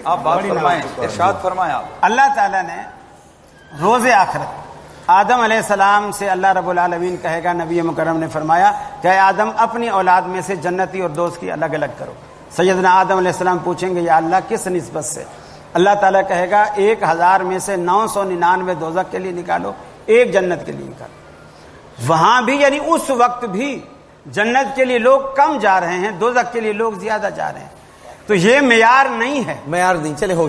آپ بات فرمائیں، ارشاد فرمائیں آپ. اللہ تعالیٰ نے روز آخرت آدم علیہ السلام سے اللہ رب العالمین کہے گا، نبی مکرم نے فرمایا کہ اے آدم اپنی اولاد میں سے جنتی اور دوست کی الگ الگ کرو. سیدنا آدم علیہ السلام پوچھیں گے یا اللہ کس نسبت سے؟ اللہ تعالیٰ کہے گا 1000 میں سے 999 دوزخ کے لیے نکالو، ایک جنت کے لیے نکالو. وہاں بھی یعنی اس وقت بھی جنت کے لیے لوگ کم جا رہے ہیں، دوزخ کے لیے لوگ زیادہ جا رہے ہیں. تو یہ معیار نہیں ہے. معیار نہیں، چلے ہو